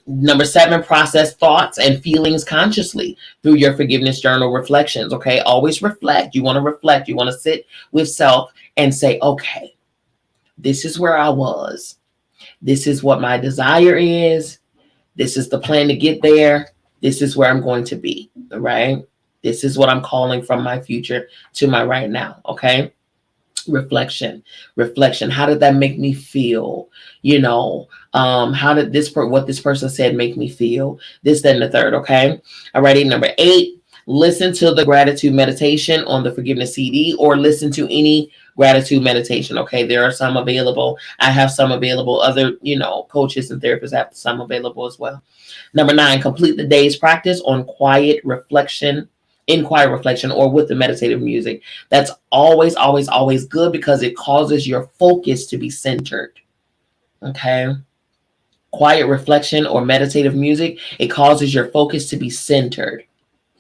number 7, process thoughts and feelings consciously through your forgiveness journal reflections. Okay, always reflect. You want to reflect. You want to sit with self and say, okay, this is where I was. This is what my desire is. This is the plan to get there. This is where I'm going to be, right? This is what I'm calling from my future to my right now, okay? Reflection. How did that make me feel? You know, how did what this person said make me feel? This, then the third, okay? Alrighty, number 8, listen to the gratitude meditation on the forgiveness CD, or listen to any gratitude meditation. Okay, there are some available. I have some available. Other, coaches and therapists have some available as well. Number 9, complete the day's practice on quiet reflection, or with the meditative music. That's always, always, always good, because it causes your focus to be centered. Okay. Quiet reflection or meditative music, it causes your focus to be centered.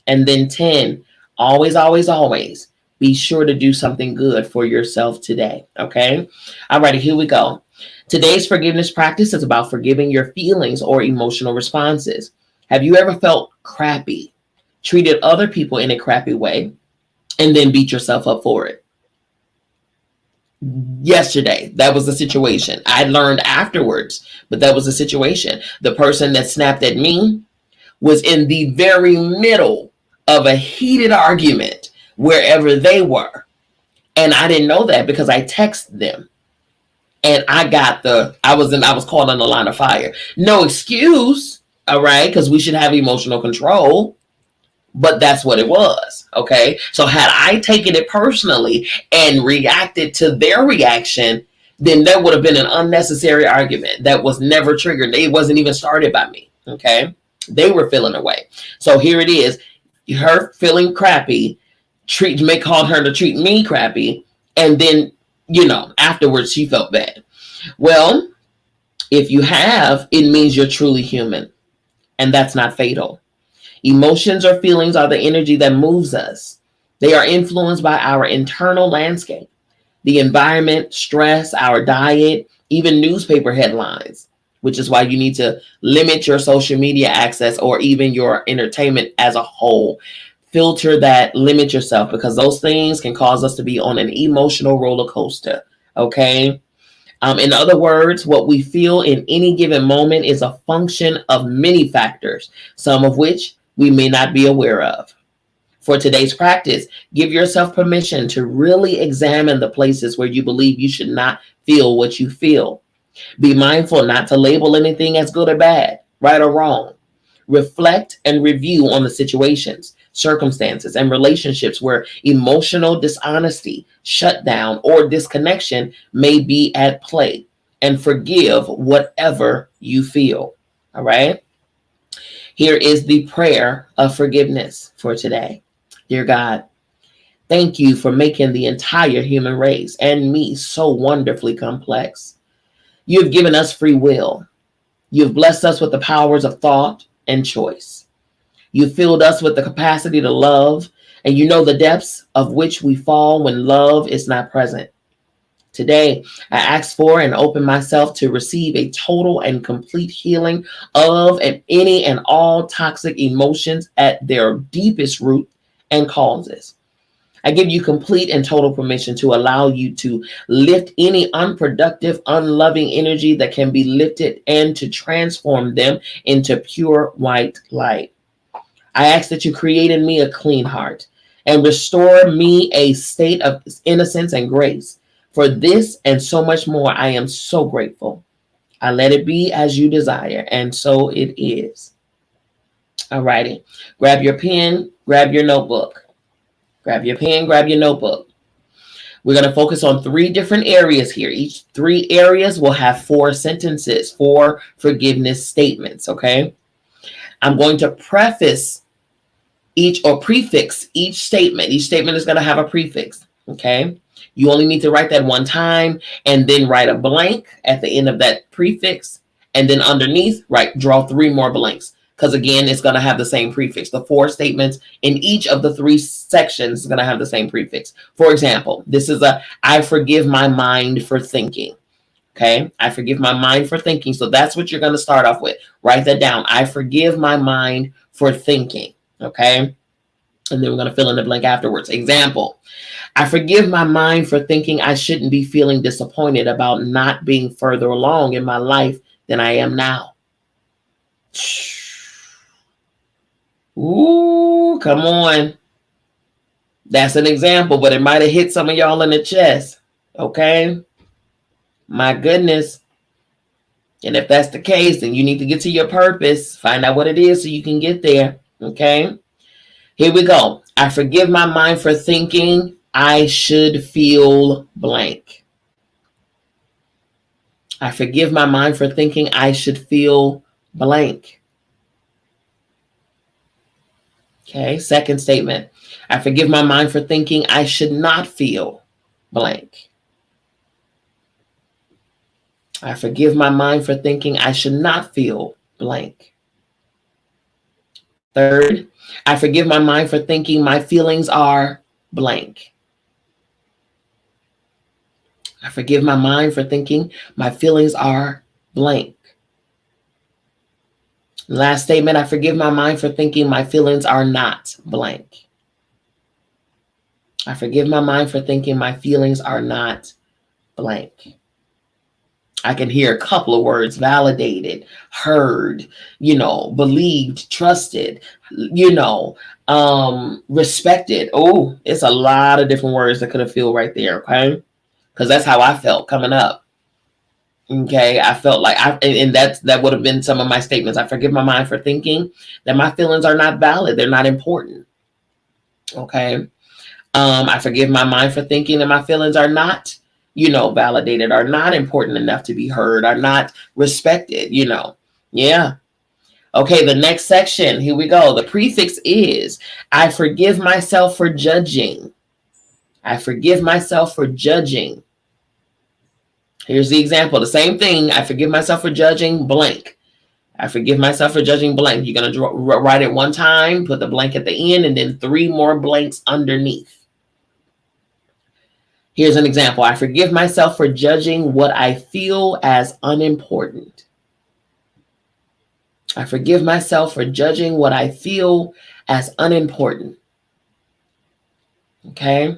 And then 10, always, always, always be sure to do something good for yourself today. Okay. All righty, here we go. Today's forgiveness practice is about forgiving your feelings or emotional responses. Have you ever felt crappy, treated other people in a crappy way, and then beat yourself up for it? Yesterday, that was the situation. I learned afterwards, but that was the situation. The person that snapped at me was in the very middle of a heated argument wherever they were. And I didn't know that because I texted them. And I was caught on the line of fire. No excuse. All right. Because we should have emotional control. But that's what it was. Okay. So had I taken it personally and reacted to their reaction, then there would have been an unnecessary argument that was never triggered. It wasn't even started by me. Okay. They were feeling away. So here it is. Her feeling crappy, called her to treat me crappy. And then, afterwards she felt bad. Well, if you have, it means you're truly human. And that's not fatal. Emotions or feelings are the energy that moves us. They are influenced by our internal landscape, the environment, stress, our diet, even newspaper headlines, which is why you need to limit your social media access or even your entertainment as a whole. Filter that, limit yourself, because those things can cause us to be on an emotional roller coaster. Okay. In other words, what we feel in any given moment is a function of many factors, some of which we may not be aware of. For today's practice, give yourself permission to really examine the places where you believe you should not feel what you feel. Be mindful not to label anything as good or bad, right or wrong. Reflect and review on the situations, circumstances, and relationships where emotional dishonesty, shutdown, or disconnection may be at play, and forgive whatever you feel. All right. Here is the prayer of forgiveness for today. Dear God, thank you for making the entire human race and me so wonderfully complex. You have given us free will. You have blessed us with the powers of thought and choice. You filled us with the capacity to love, and you know the depths of which we fall when love is not present. Today, I ask for and open myself to receive a total and complete healing of and any and all toxic emotions at their deepest root and causes. I give you complete and total permission to allow you to lift any unproductive, unloving energy that can be lifted and to transform them into pure white light. I ask that you create in me a clean heart and restore me a state of innocence and grace. For this and so much more, I am so grateful. I let it be as you desire, and so it is. All righty. Grab your pen, grab your notebook. Grab your pen, grab your notebook. We're going to focus on 3 different areas here. Each 3 areas will have 4 sentences, 4 forgiveness statements, okay? I'm going to preface each or prefix each statement. Each statement is going to have a prefix, okay? You only need to write that one time and then write a blank at the end of that prefix. And then underneath, draw 3 more blanks. Because again, it's going to have the same prefix. The 4 statements in each of the 3 sections is going to have the same prefix. For example, this is I forgive my mind for thinking. Okay, I forgive my mind for thinking. So that's what you're going to start off with. Write that down. I forgive my mind for thinking. Okay, and then we're going to fill in the blank afterwards. Example, I forgive my mind for thinking I shouldn't be feeling disappointed about not being further along in my life than I am now. Ooh, come on. That's an example, but it might have hit some of y'all in the chest. Okay. My goodness. And if that's the case, then you need to get to your purpose. Find out what it is so you can get there. Okay. Here we go. I forgive my mind for thinking I should feel blank. I forgive my mind for thinking I should feel blank. Okay, second statement. I forgive my mind for thinking I should not feel blank. I forgive my mind for thinking I should not feel blank. Third, I forgive my mind for thinking my feelings are blank. I forgive my mind for thinking my feelings are blank. Last statement, I forgive my mind for thinking my feelings are not blank. I forgive my mind for thinking my feelings are not blank. I can hear a couple of words: validated, heard, believed, trusted, respected. Oh, it's a lot of different words that could have feel right there, okay? Because that's how I felt coming up. Okay, I felt like and that would have been some of my statements. I forgive my mind for thinking that my feelings are not valid. They're not important. Okay. I forgive my mind for thinking that my feelings are not, validated, are not important enough to be heard, are not respected, Yeah. Okay, the next section, here we go. The prefix is, I forgive myself for judging. I forgive myself for judging. Here's the example. The same thing. I forgive myself for judging blank. I forgive myself for judging blank. You're going to write it one time, put the blank at the end, and then 3 more blanks underneath. Here's an example. I forgive myself for judging what I feel as unimportant. I forgive myself for judging what I feel as unimportant. Okay,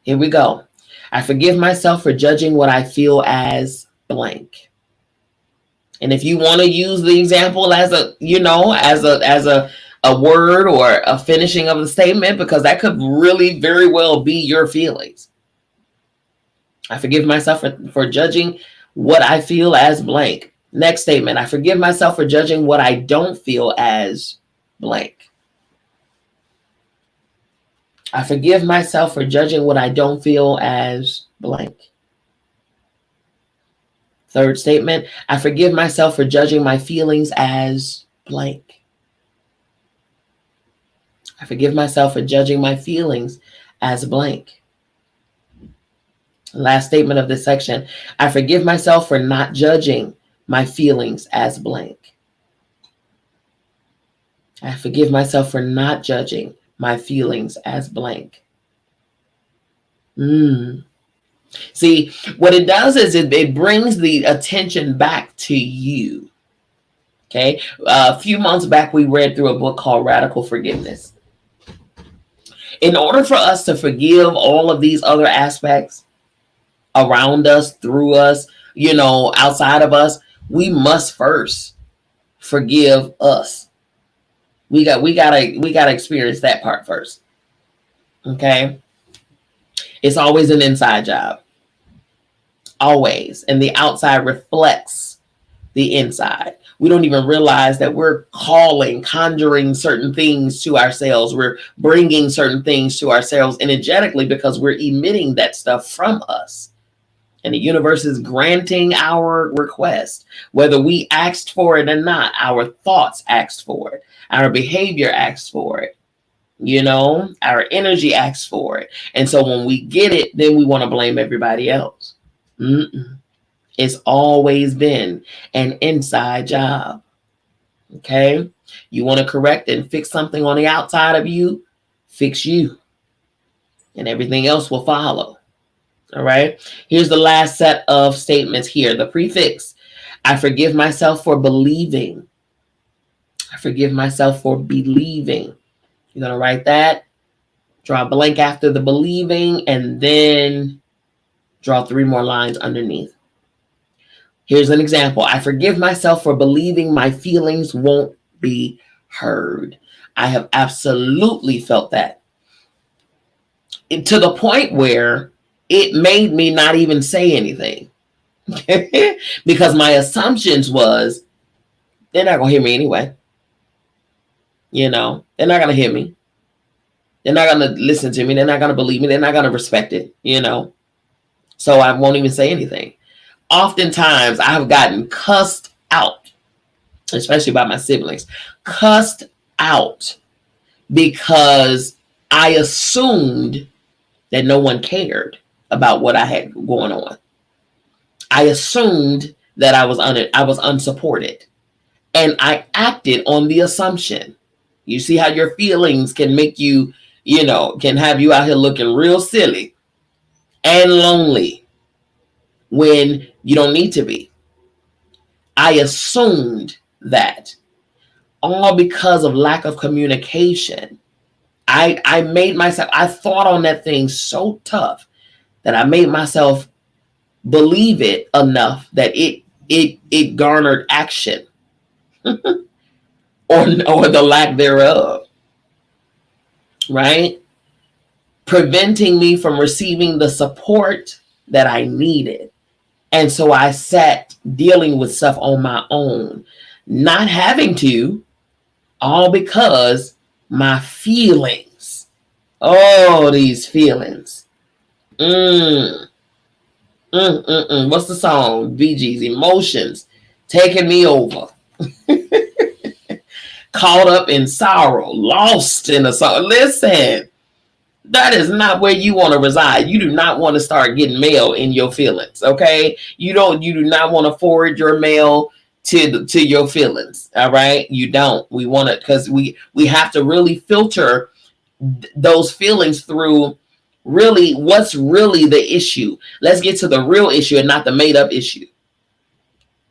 here we go. I forgive myself for judging what I feel as blank. And if you want to use the example as a word or a finishing of the statement, because that could really very well be your feelings. I forgive myself for judging what I feel as blank. Next statement. I forgive myself for judging what I don't feel as blank. I forgive myself for judging what I don't feel as blank. Third statement. I forgive myself for judging my feelings as blank. I forgive myself for judging my feelings as blank. Last statement of this section. I forgive myself for not judging my feelings as blank. I forgive myself for not judging my feelings as blank. See, what it does is it brings the attention back to you. Okay. A few months back, we read through a book called Radical Forgiveness. In order for us to forgive all of these other aspects around us, through us, outside of us, we must first forgive us. We gotta experience that part first. Okay. It's always an inside job. Always. And the outside reflects the inside. We don't even realize that we're conjuring certain things to ourselves. We're bringing certain things to ourselves energetically because we're emitting that stuff from us. And the universe is granting our request, whether we asked for it or not. Our thoughts asked for it. Our behavior asked for it. Our energy asks for it. And so when we get it, then we want to blame everybody else. It's always been an inside job. Okay. You want to correct and fix something on the outside of you, fix you. And everything else will follow. All right. Here's the last set of statements here. The prefix. I forgive myself for believing. I forgive myself for believing. You're going to write that. Draw a blank after the believing, and then draw 3 more lines underneath. Here's an example. I forgive myself for believing my feelings won't be heard. I have absolutely felt that. To the point where it made me not even say anything. Because my assumptions was, they're not going to hear me anyway. They're not going to hear me. They're not going to listen to me. They're not going to believe me. They're not going to respect it, So I won't even say anything. Oftentimes, I have gotten cussed out, especially by my siblings, cussed out because I assumed that no one cared about what I had going on. I assumed that I was unsupported, and I acted on the assumption. You see how your feelings can make you, can have you out here looking real silly and lonely when you don't need to be. I assumed that, all because of lack of communication. I made myself, I thought on that thing so tough that I made myself believe it enough that it garnered action or the lack thereof, right? Preventing me from receiving the support that I needed. And so I sat dealing with stuff on my own, not having to, all because my feelings. Oh, these feelings. What's the song? Bee Gees, Emotions taking me over. Caught up in sorrow, lost in a song. Listen, that is not where you want to reside. You do not want to start getting mail in your feelings. Okay, you do not want to forward your mail to your feelings. All right, you don't. We want it because we have to really filter those feelings through really what's really the issue. Let's get to the real issue and not the made up issue.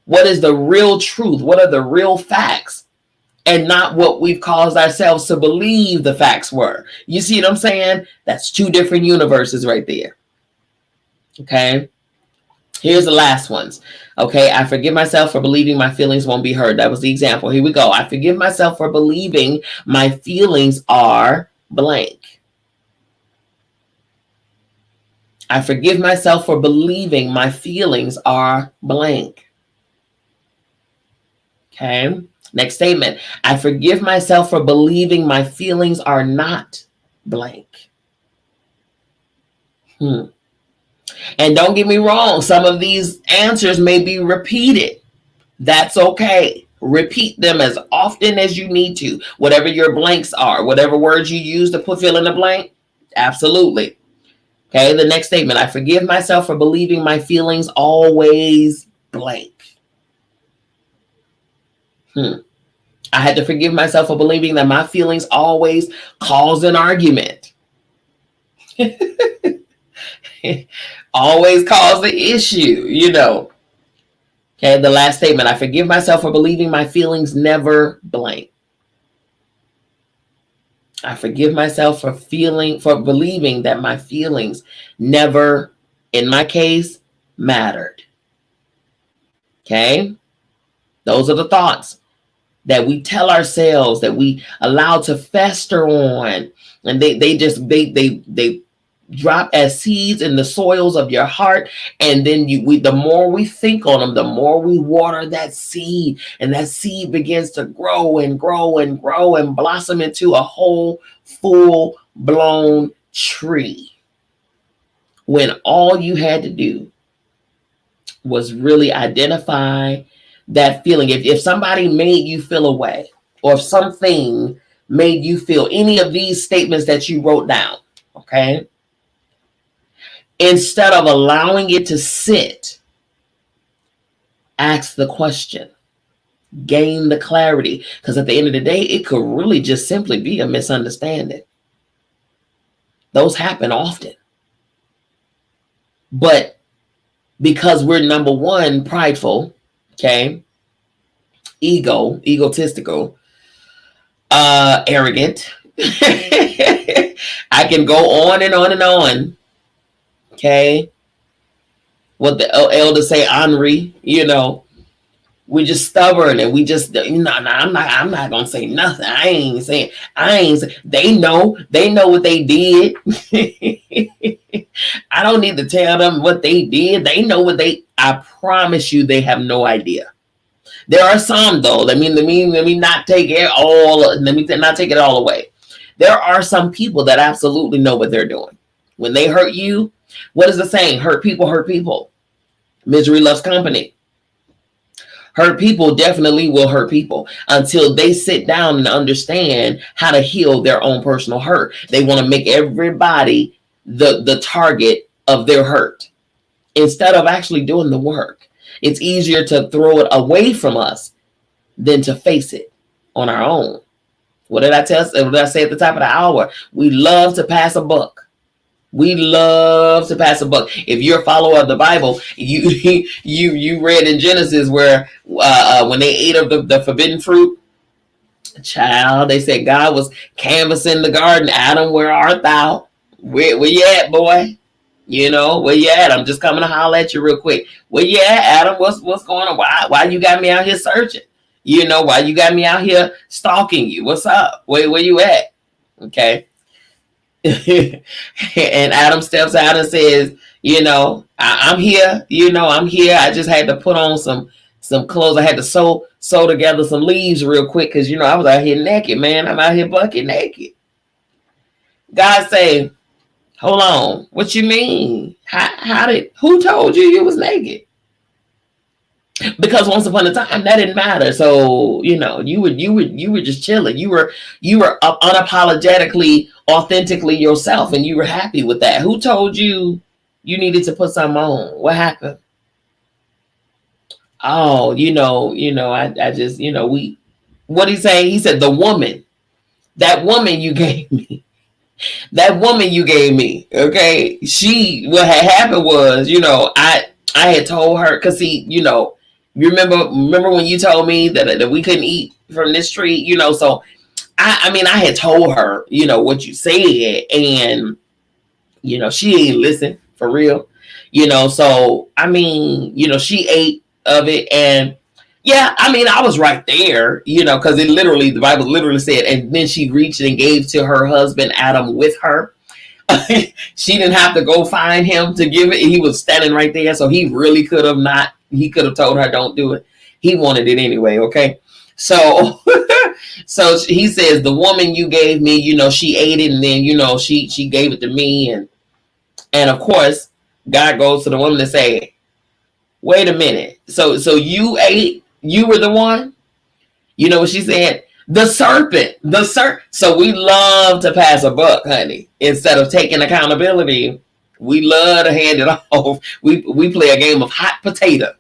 What is the real truth? What are the real facts? And not what we've caused ourselves to believe the facts were. You see what I'm saying? That's two different universes right there. Okay. Here's the last ones. Okay. I forgive myself for believing my feelings won't be heard. That was the example. Here we go. I forgive myself for believing my feelings are blank. I forgive myself for believing my feelings are blank. Okay. Next statement. I forgive myself for believing my feelings are not blank. And don't get me wrong. Some of these answers may be repeated. That's okay. Repeat them as often as you need to. Whatever your blanks are, whatever words you use to fill in the blank. Absolutely. Okay. The next statement. I forgive myself for believing my feelings always blank. I had to forgive myself for believing that my feelings always cause an argument. Always cause the issue, you know. Okay, the last statement. I forgive myself for believing my feelings never blank. I forgive myself for believing that my feelings never, in my case, mattered. Okay, those are the thoughts that we tell ourselves, that we allow to fester on, and they drop as seeds in the soils of your heart, and then the more we think on them, the more we water that seed, and that seed begins to grow and grow and grow and blossom into a whole full-blown tree. When all you had to do was really identify that feeling. If somebody made you feel a way, or if something made you feel any of these statements that you wrote down, okay, instead of allowing it to sit, ask the question, gain the clarity, because at the end of the day, it could really just simply be a misunderstanding. Those happen often. But because we're, number one, prideful, okay, egotistical, arrogant. I can go on and on and on. Okay. What the elders say, Henri, you know, we're just stubborn, and we just, I'm not gonna say nothing. They know what they did. I don't need to tell them what they did. They know I promise you, they have no idea. There are some, though. Let me not take it all. Let me not take it all away. There are some people that absolutely know what they're doing. When they hurt you, what is the saying? Hurt people hurt people. Misery loves company. Hurt people definitely will hurt people until they sit down and understand how to heal their own personal hurt. They want to make everybody the target of their hurt instead of actually doing the work. It's easier to throw it away from us than to face it on our own. What did I say at the top of the hour? We love to pass a buck. We love to pass a buck. If you're a follower of the Bible, you read in Genesis where when they ate of the forbidden fruit, child, they said God was canvassing the garden. Adam, where art thou? Where you at, boy? You know, where you at? I'm just coming to holler at you real quick. Where you at, Adam? What's going on? Why you got me out here searching? You know, why you got me out here stalking you? What's up? Where you at? Okay. And Adam steps out and says, I'm here. I'm here. I just had to put on some clothes. I had to sew together some leaves real quick because I was out here naked, man. I'm out here bucket naked. God say, hold on. What you mean? Who told you was naked? Because once upon a time that didn't matter. So you were just chilling. You were unapologetically, authentically yourself, and you were happy with that. Who told you needed to put something on? What happened? Oh, I just we. What he say? He said the woman, that woman you gave me. That woman you gave me, okay? What had happened was, I had told her, because see, you remember when you told me that we couldn't eat from this tree, so I had told her, what you said, and she ain't listen for real, so she ate of it, and yeah, I was right there, because the Bible literally said, and then she reached and gave to her husband Adam with her. She didn't have to go find him to give it. He was standing right there, so he really could have not. He could have told her, "Don't do it." He wanted it anyway. Okay, so so he says, "The woman you gave me, she ate it, and then she gave it to me, and of course, God goes to the woman and say, wait a minute. So you ate, you were the one? You know what she said? The serpent. So we love to pass a buck, honey. Instead of taking accountability, we love to hand it off. We play a game of hot potato.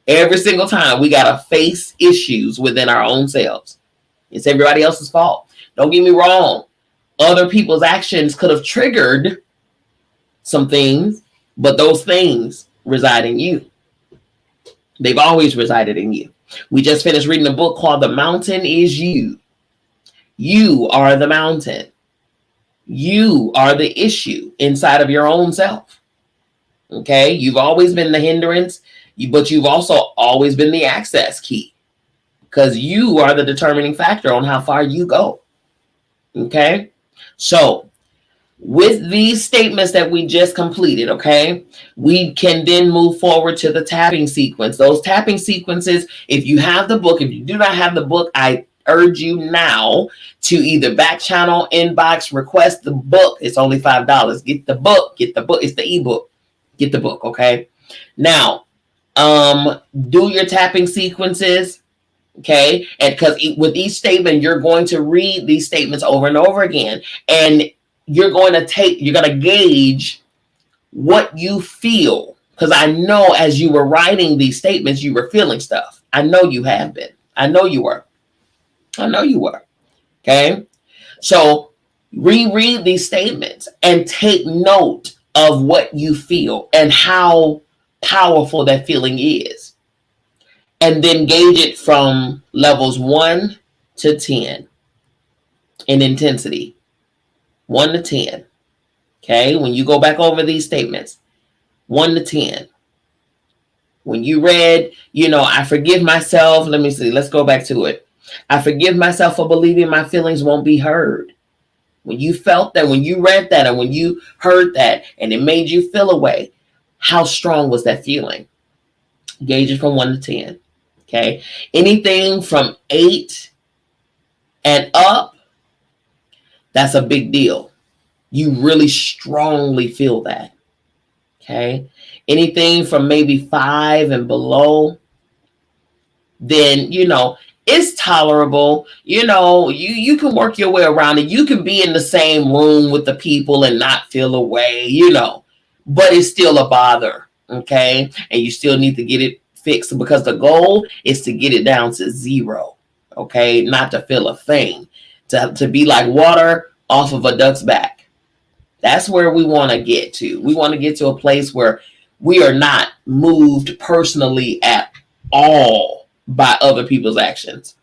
Every single time we got to face issues within our own selves. It's everybody else's fault. Don't get me wrong. Other people's actions could have triggered some things, but those things reside in you. They've always resided in you. We just finished reading a book called The Mountain Is You. You are the mountain. You are the issue inside of your own self. Okay? You've always been the hindrance, but you've also always been the access key, because you are the determining factor on how far you go. Okay? So, with these statements that we just completed, okay, we can then move forward to the tapping sequence. Those tapping sequences, if you have the book, if you do not have the book, I urge you now to either back channel, inbox, request the book. It's only $5. Get the book. It's the ebook. Get the book, okay? Now, do your tapping sequences, okay? And because with each statement, you're going to read these statements over and over again, and you're going to gauge what you feel. Because I know as you were writing these statements, you were feeling stuff. I know you have been. I know you were. Okay. So reread these statements and take note of what you feel and how powerful that feeling is. And then gauge it from levels 1 to 10 in intensity. 1 to 10. Okay, when you go back over these statements, 1 to 10. When you read, I forgive myself. Let me see. Let's go back to it. I forgive myself for believing my feelings won't be heard. When you felt that, when you read that, and when you heard that, and it made you feel a way, how strong was that feeling? Gauge it from 1 to 10. Okay, anything from 8 and up, that's a big deal. You really strongly feel that. Okay. Anything from maybe 5 and below, then, it's tolerable. You can work your way around it. You can be in the same room with the people and not feel away, but it's still a bother. Okay. And you still need to get it fixed, because the goal is to get it down to 0. Okay. Not to feel a thing, to be like water off of a duck's back. That's where we want to get to. We want to get to a place where we are not moved personally at all by other people's actions,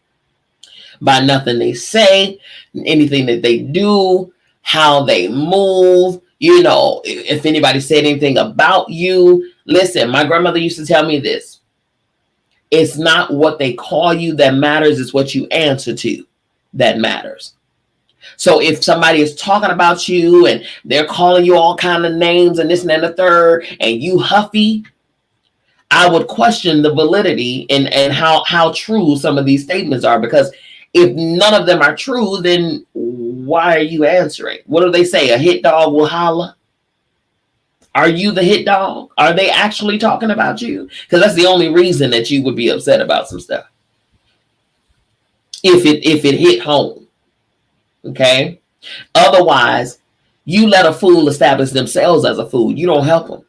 by nothing they say, anything that they do, how they move. If anybody said anything about you, listen, my grandmother used to tell me this. It's not what they call you that matters. It's what you answer to that matters. So if somebody is talking about you and they're calling you all kind of names and this and the third, and you huffy, I would question the validity and how true some of these statements are, because if none of them are true, then why are you answering? What do they say? A hit dog will holler. Are you the hit dog? Are they actually talking about you? Because that's the only reason that you would be upset about some stuff. If it hit home. Okay. Otherwise, you let a fool establish themselves as a fool. You don't help them.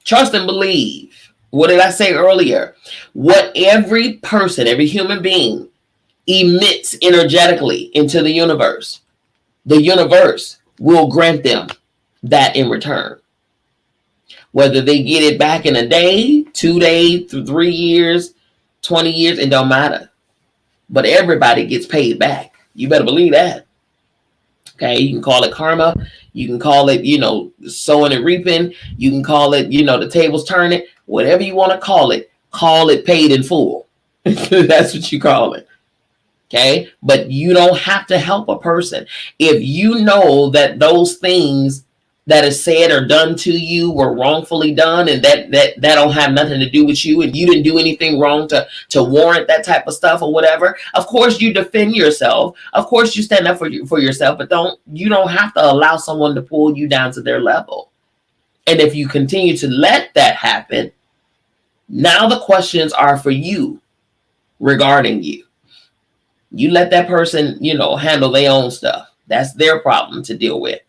Trust and believe. What did I say earlier? What every person, every human being emits energetically into the universe will grant them that in return. Whether they get it back in a day, 2 days, 3 years, 20 years, it don't matter. But everybody gets paid back. You better believe that. Okay, you can call it karma. You can call it, sowing and reaping. You can call it, the tables turning. Whatever you want to call it paid in full. That's what you call it. Okay, but you don't have to help a person. If you know that those things that is said or done to you were wrongfully done, and that don't have nothing to do with you, and you didn't do anything wrong to warrant that type of stuff or whatever, of course you defend yourself. Of course you stand up for yourself, but you don't have to allow someone to pull you down to their level. And if you continue to let that happen, now the questions are for you regarding you. You let that person, handle their own stuff. That's their problem to deal with.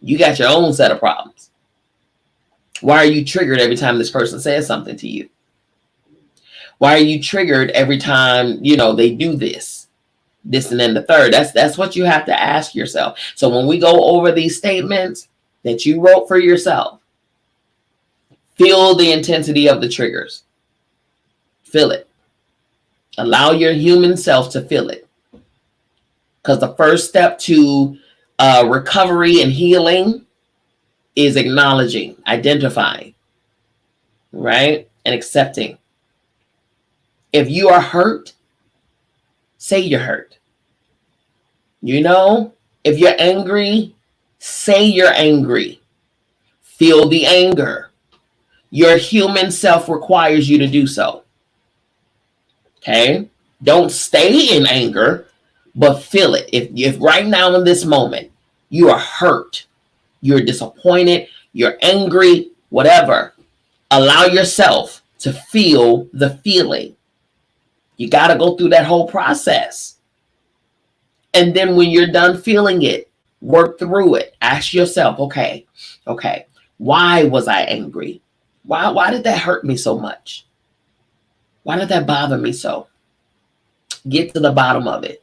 You got your own set of problems. Why are you triggered every time this person says something to you? Why are you triggered every time, they do this and then the third? That's what you have to ask yourself. So when we go over these statements that you wrote for yourself, feel the intensity of the triggers. Feel it. Allow your human self to feel it. Because the first step to recovery and healing is acknowledging, identifying, right? And accepting. If you are hurt, say you're hurt. If you're angry, say you're angry. Feel the anger. Your human self requires you to do so. Okay? Don't stay in anger, but feel it. If right now in this moment, you are hurt, you're disappointed, you're angry, whatever, allow yourself to feel the feeling. You got to go through that whole process. And then when you're done feeling it, work through it. Ask yourself, okay, why was I angry? Why did that hurt me so much? Why did that bother me so? Get to the bottom of it.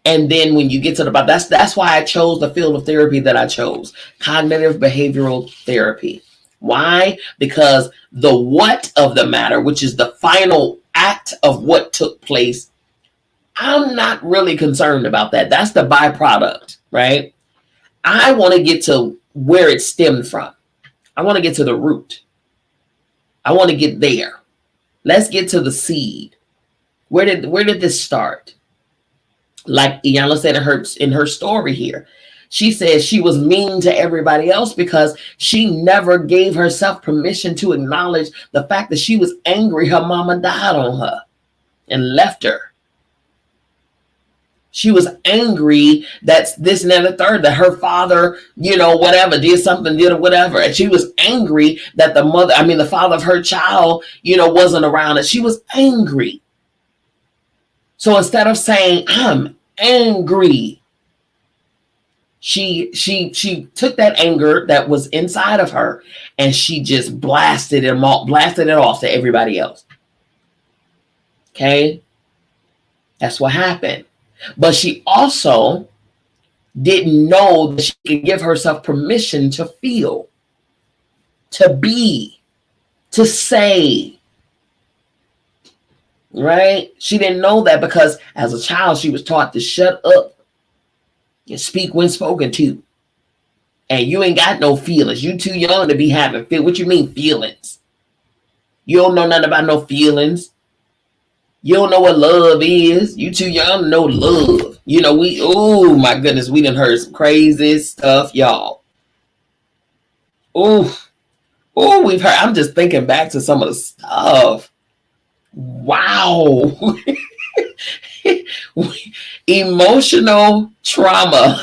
And then when you get to the bottom, that's why I chose the field of therapy that I chose, cognitive behavioral therapy. Why? Because the what of the matter, which is the final act of what took place, I'm not really concerned about that. That's the byproduct, right? I want to get to where it stemmed from. I want to get to the root. I want to get there. Let's get to the seed. Where did this start? Like Iyanla said in her story here, she says she was mean to everybody else because she never gave herself permission to acknowledge the fact that she was angry her mama died on her and left her. She was angry that's this and the third, that her father, whatever, did something, did or whatever. And she was angry that the father of her child, wasn't around. And she was angry. So instead of saying, I'm angry, she took that anger that was inside of her and she just blasted it off to everybody else. Okay? That's what happened. But she also didn't know that she could give herself permission to feel, to be, to say. Right? She didn't know that because as a child, she was taught to shut up and speak when spoken to. And you ain't got no feelings. You too young to be having feelings. What you mean feelings? You don't know nothing about no feelings. You don't know what love is. You too young to know love. You know, oh my goodness, we done heard some crazy stuff, y'all. Ooh, we've heard, I'm just thinking back to some of the stuff. Wow. Emotional trauma.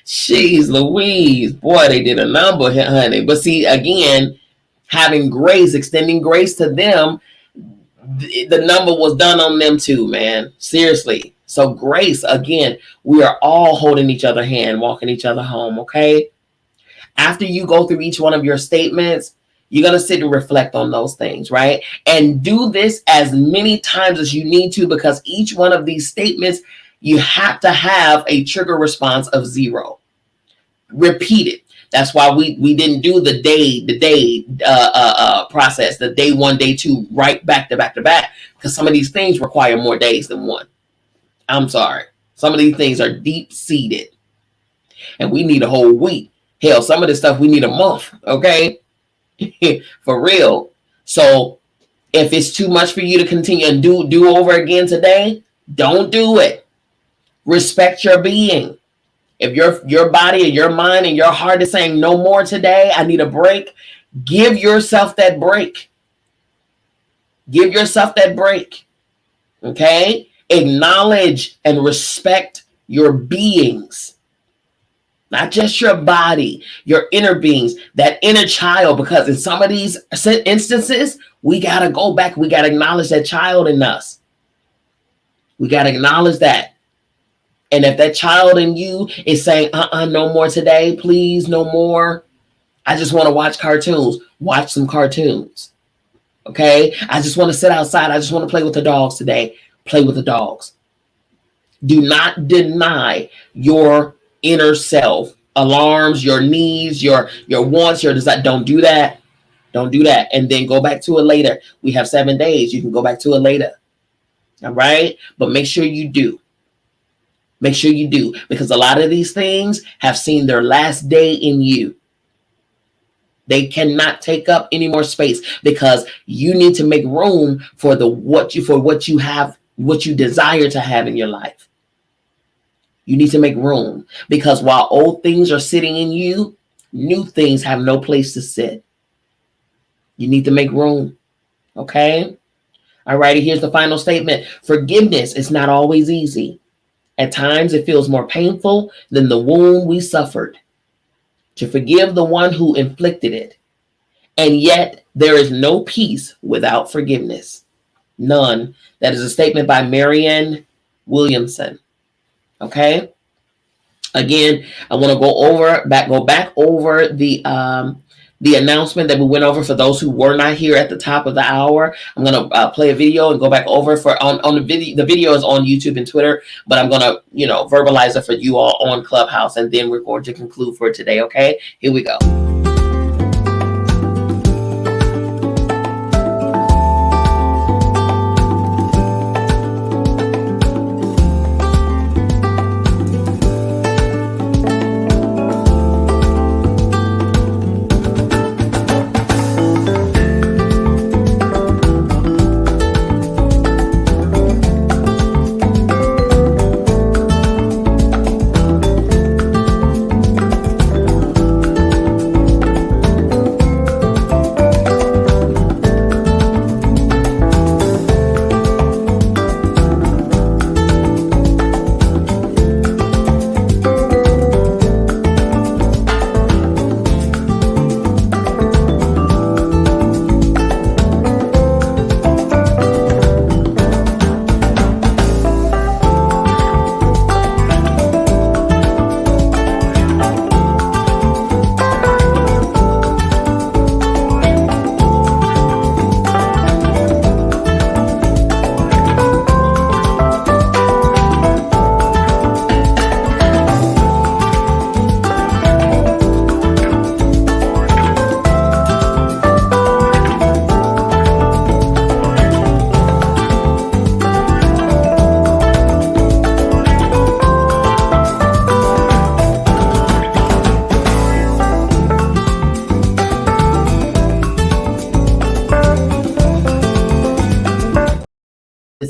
Jeez Louise. Boy, they did a number here, honey. But see, again, having grace, extending grace to them, the number was done on them too, man. Seriously. So grace, again, we are all holding each other's hand, walking each other home, okay? After you go through each one of your statements, you're going to sit and reflect on those things, right? And do this as many times as you need to, because each one of these statements, you have to have a trigger response of 0. Repeat it. That's why we didn't do the day process, the day 1, day 2, right back to back to back, because some of these things require more days than one. I'm sorry. Some of these things are deep seated and we need a whole week. Hell, some of this stuff we need a month. Okay. For real. So if it's too much for you to continue and do over again today, don't do it. Respect your being. If your body and your mind and your heart is saying no more today, I need a break, give yourself that break. Give yourself that break. Okay? Acknowledge and respect your beings. Not just your body, your inner beings, that inner child, because in some of these instances, we got to go back. We got to acknowledge that child in us. We got to acknowledge that. And if that child in you is saying, no more today, please, no more. I just want to watch cartoons. Watch some cartoons. Okay? I just want to sit outside. I just want to play with the dogs today. Play with the dogs. Do not deny your inner self, alarms, your needs, your wants, your desire. Don't do that. Don't do that. And then go back to it later. We have 7 days. You can go back to it later. All right? But make sure you do. Make sure you do, because a lot of these things have seen their last day in you. They cannot take up any more space, because you need to make room for what you have, what you desire to have in your life. You need to make room, because while old things are sitting in you, new things have no place to sit. You need to make room. Okay? All righty, here's the final statement. Forgiveness is not always easy. At times, it feels more painful than the wound we suffered. To forgive the one who inflicted it. And yet, there is no peace without forgiveness. None. That is a statement by Marianne Williamson. Okay? Again, I want to go back over the announcement that we went over for those who were not here at the top of the hour. I'm going to play a video and go back over on the video. The video is on YouTube and Twitter, but I'm going to, verbalize it for you all on Clubhouse, and then we're going to conclude for today. Okay, here we go.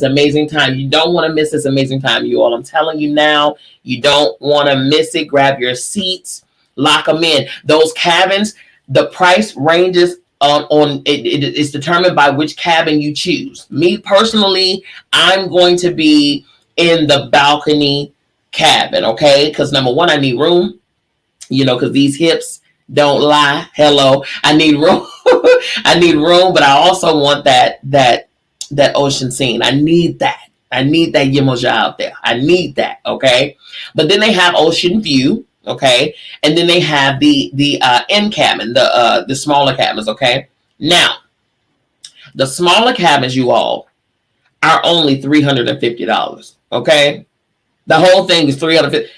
this amazing time. You don't want to miss this amazing time, you all. I'm telling you now, you don't want to miss it. Grab your seats, lock them in. Those cabins, the price ranges on it's determined by which cabin you choose. Me personally, I'm going to be in the balcony cabin, okay? Because number one, I need room, because these hips don't lie. Hello, I need room. I need room, but I also want that ocean scene. I need that. I need that Yemoja out there. I need that. Okay, but then they have ocean view. Okay, and then they have the end cabin, the smaller cabins. Okay, now the smaller cabins, you all, are only $350. Okay, the whole thing is $350.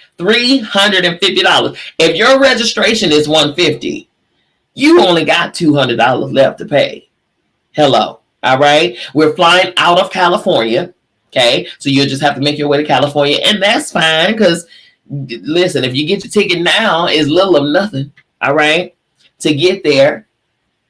If your registration is $150, you only got $200 left to pay. Hello. All right. We're flying out of California. Okay. So you'll just have to make your way to California, and that's fine. Because listen, if you get your ticket now, it's little of nothing. All right. To get there.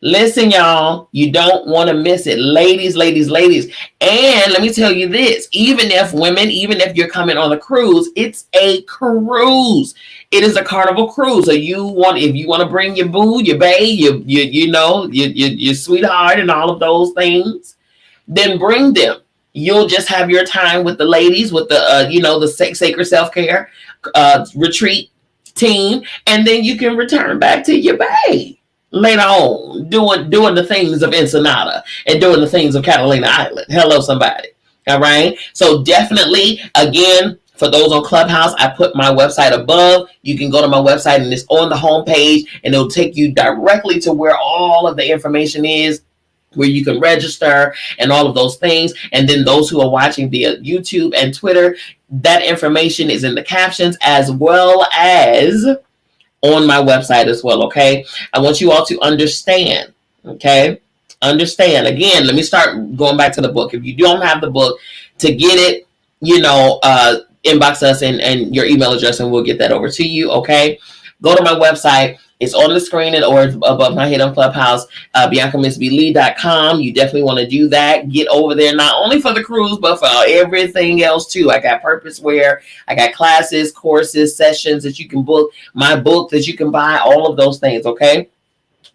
Listen, y'all, you don't want to miss it. Ladies. And let me tell you this, even if you're coming on a cruise, it's a cruise. It is a Carnival cruise. So if you want to bring your boo, your bae, your sweetheart and all of those things, then bring them. You'll just have your time with the ladies, with the sacred self-care retreat team, and then you can return back to your bae later on, doing the things of Ensenada and doing the things of Catalina Island. Hello, somebody. All right. So definitely, again, for those on Clubhouse, I put my website above. You can go to my website and it's on the homepage, and it'll take you directly to where all of the information is, where you can register and all of those things. And then those who are watching via YouTube and Twitter, that information is in the captions as well as on my website as well. Okay. I want you all to understand. Okay. Understand. Again, let me start going back to the book. If you don't have the book, to get it, inbox us and your email address, and we'll get that over to you. Okay. Go to my website. It's on the screen or above my head on Clubhouse, BiancaMissBeLee.com. You definitely want to do that. Get over there, not only for the cruise, but for everything else too. I got purpose wear. I got classes, courses, sessions that you can book, my book that you can buy, all of those things. Okay.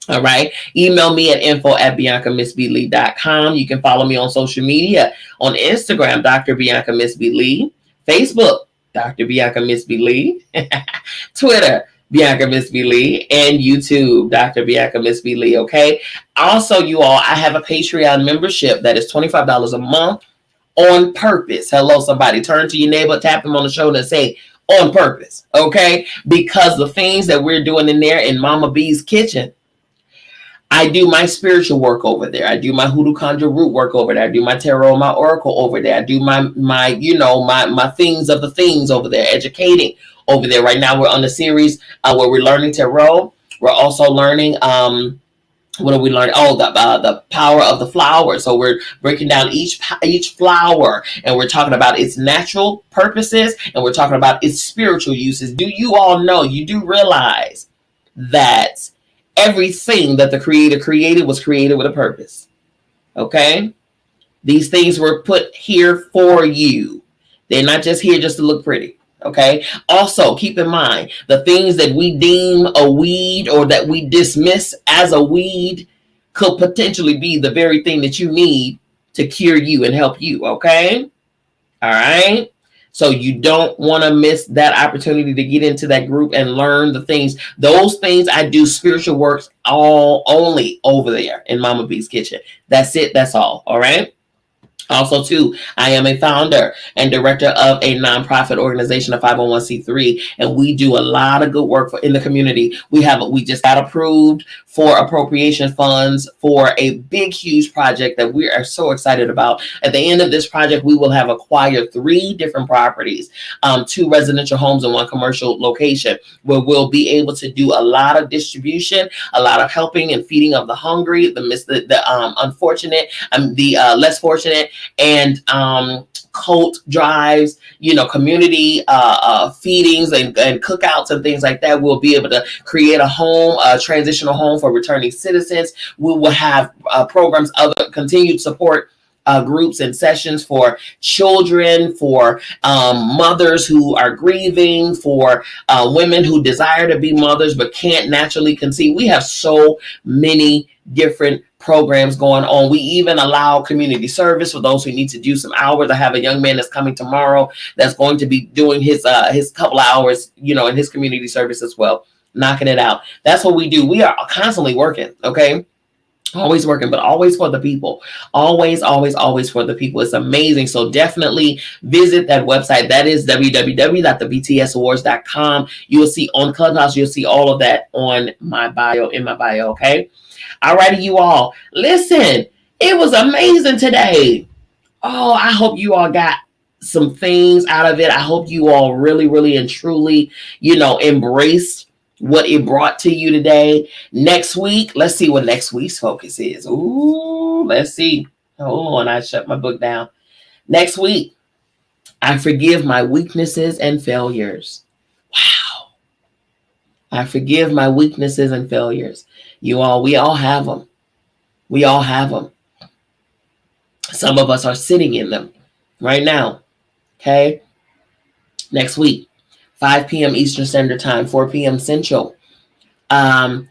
All right. Email me at info@BiancaMissBeLee.com. You can follow me on social media on Instagram, Dr. Bianca Miss B. Lee, Facebook, Dr. Bianca Miss B. Lee, Twitter, Bianca Miss B. Lee, and YouTube, Dr. Bianca Miss B. Lee. Okay. Also, you all, I have a Patreon membership that is $25 a month on purpose. Hello, somebody. Turn to your neighbor, tap them on the shoulder, and say, on purpose. Okay. Because the things that we're doing in there in Mama B's kitchen, I do my spiritual work over there. I do my hoodoo conjure root work over there. I do my tarot, my oracle over there. I do my things of the things over there, educating over there. Right now we're on the series where we're learning tarot. We're also learning, what are we learning? Oh, the power of the flower. So we're breaking down each flower, and we're talking about its natural purposes, and we're talking about its spiritual uses. Do you all know, you do realize that everything that the Creator created was created with a purpose? Okay? These things were put here for you. They're not just here just to look pretty. Okay? Also, keep in mind, the things that we deem a weed or that we dismiss as a weed could potentially be the very thing that you need to cure you and help you. Okay? All right? So you don't want to miss that opportunity to get into that group and learn the things. Those things I do spiritual works all only over there in Mama B's kitchen. That's it. That's all. All right. Also, too, I am a founder and director of a nonprofit organization, a 501c3, and we do a lot of good work in the community. We just got approved for appropriation funds for a big, huge project that we are so excited about. At the end of this project, we will have acquired 3 different properties, 2 residential homes and 1 commercial location, where we'll be able to do a lot of distribution, a lot of helping and feeding of the hungry, the unfortunate, the less fortunate, and coat drives, community feedings and cookouts and things like that. We'll be able to create a home, a transitional home for returning citizens. We will have programs, other continued support groups and sessions for children, for mothers who are grieving, for women who desire to be mothers but can't naturally conceive. We have so many different programs going on. We even allow community service for those who need to do some hours. I have a young man that's coming tomorrow that's going to be doing his couple of hours, in his community service as well, knocking it out. That's what we do. We are constantly working, okay? Always working, but always for the people. Always, always, always for the people. It's amazing. So definitely visit that website. That is www.thebtsawards.com. You'll see on Clubhouse, you'll see all of that on my bio, in my bio, okay? All righty, you all. Listen, it was amazing today. Oh, I hope you all got some things out of it. I hope you all really, really and truly, embraced what it brought to you today. Next week, let's see what next week's focus is. Ooh, let's see. Hold on, I shut my book down. Next week, I forgive my weaknesses and failures. Wow. I forgive my weaknesses and failures. We all have them. We all have them. Some of us are sitting in them right now. Okay. Next week, 5 p.m. Eastern Standard Time, 4 p.m. Central, 2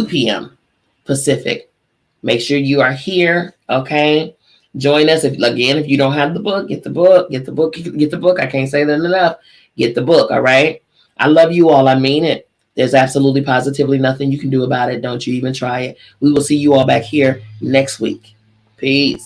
p.m. Pacific. Make sure you are here. Okay. Join us. If you don't have the book, get the book. Get the book. I can't say that enough. Get the book. All right. I love you all. I mean it. There's absolutely positively nothing you can do about it. Don't you even try it. We will see you all back here next week. Peace.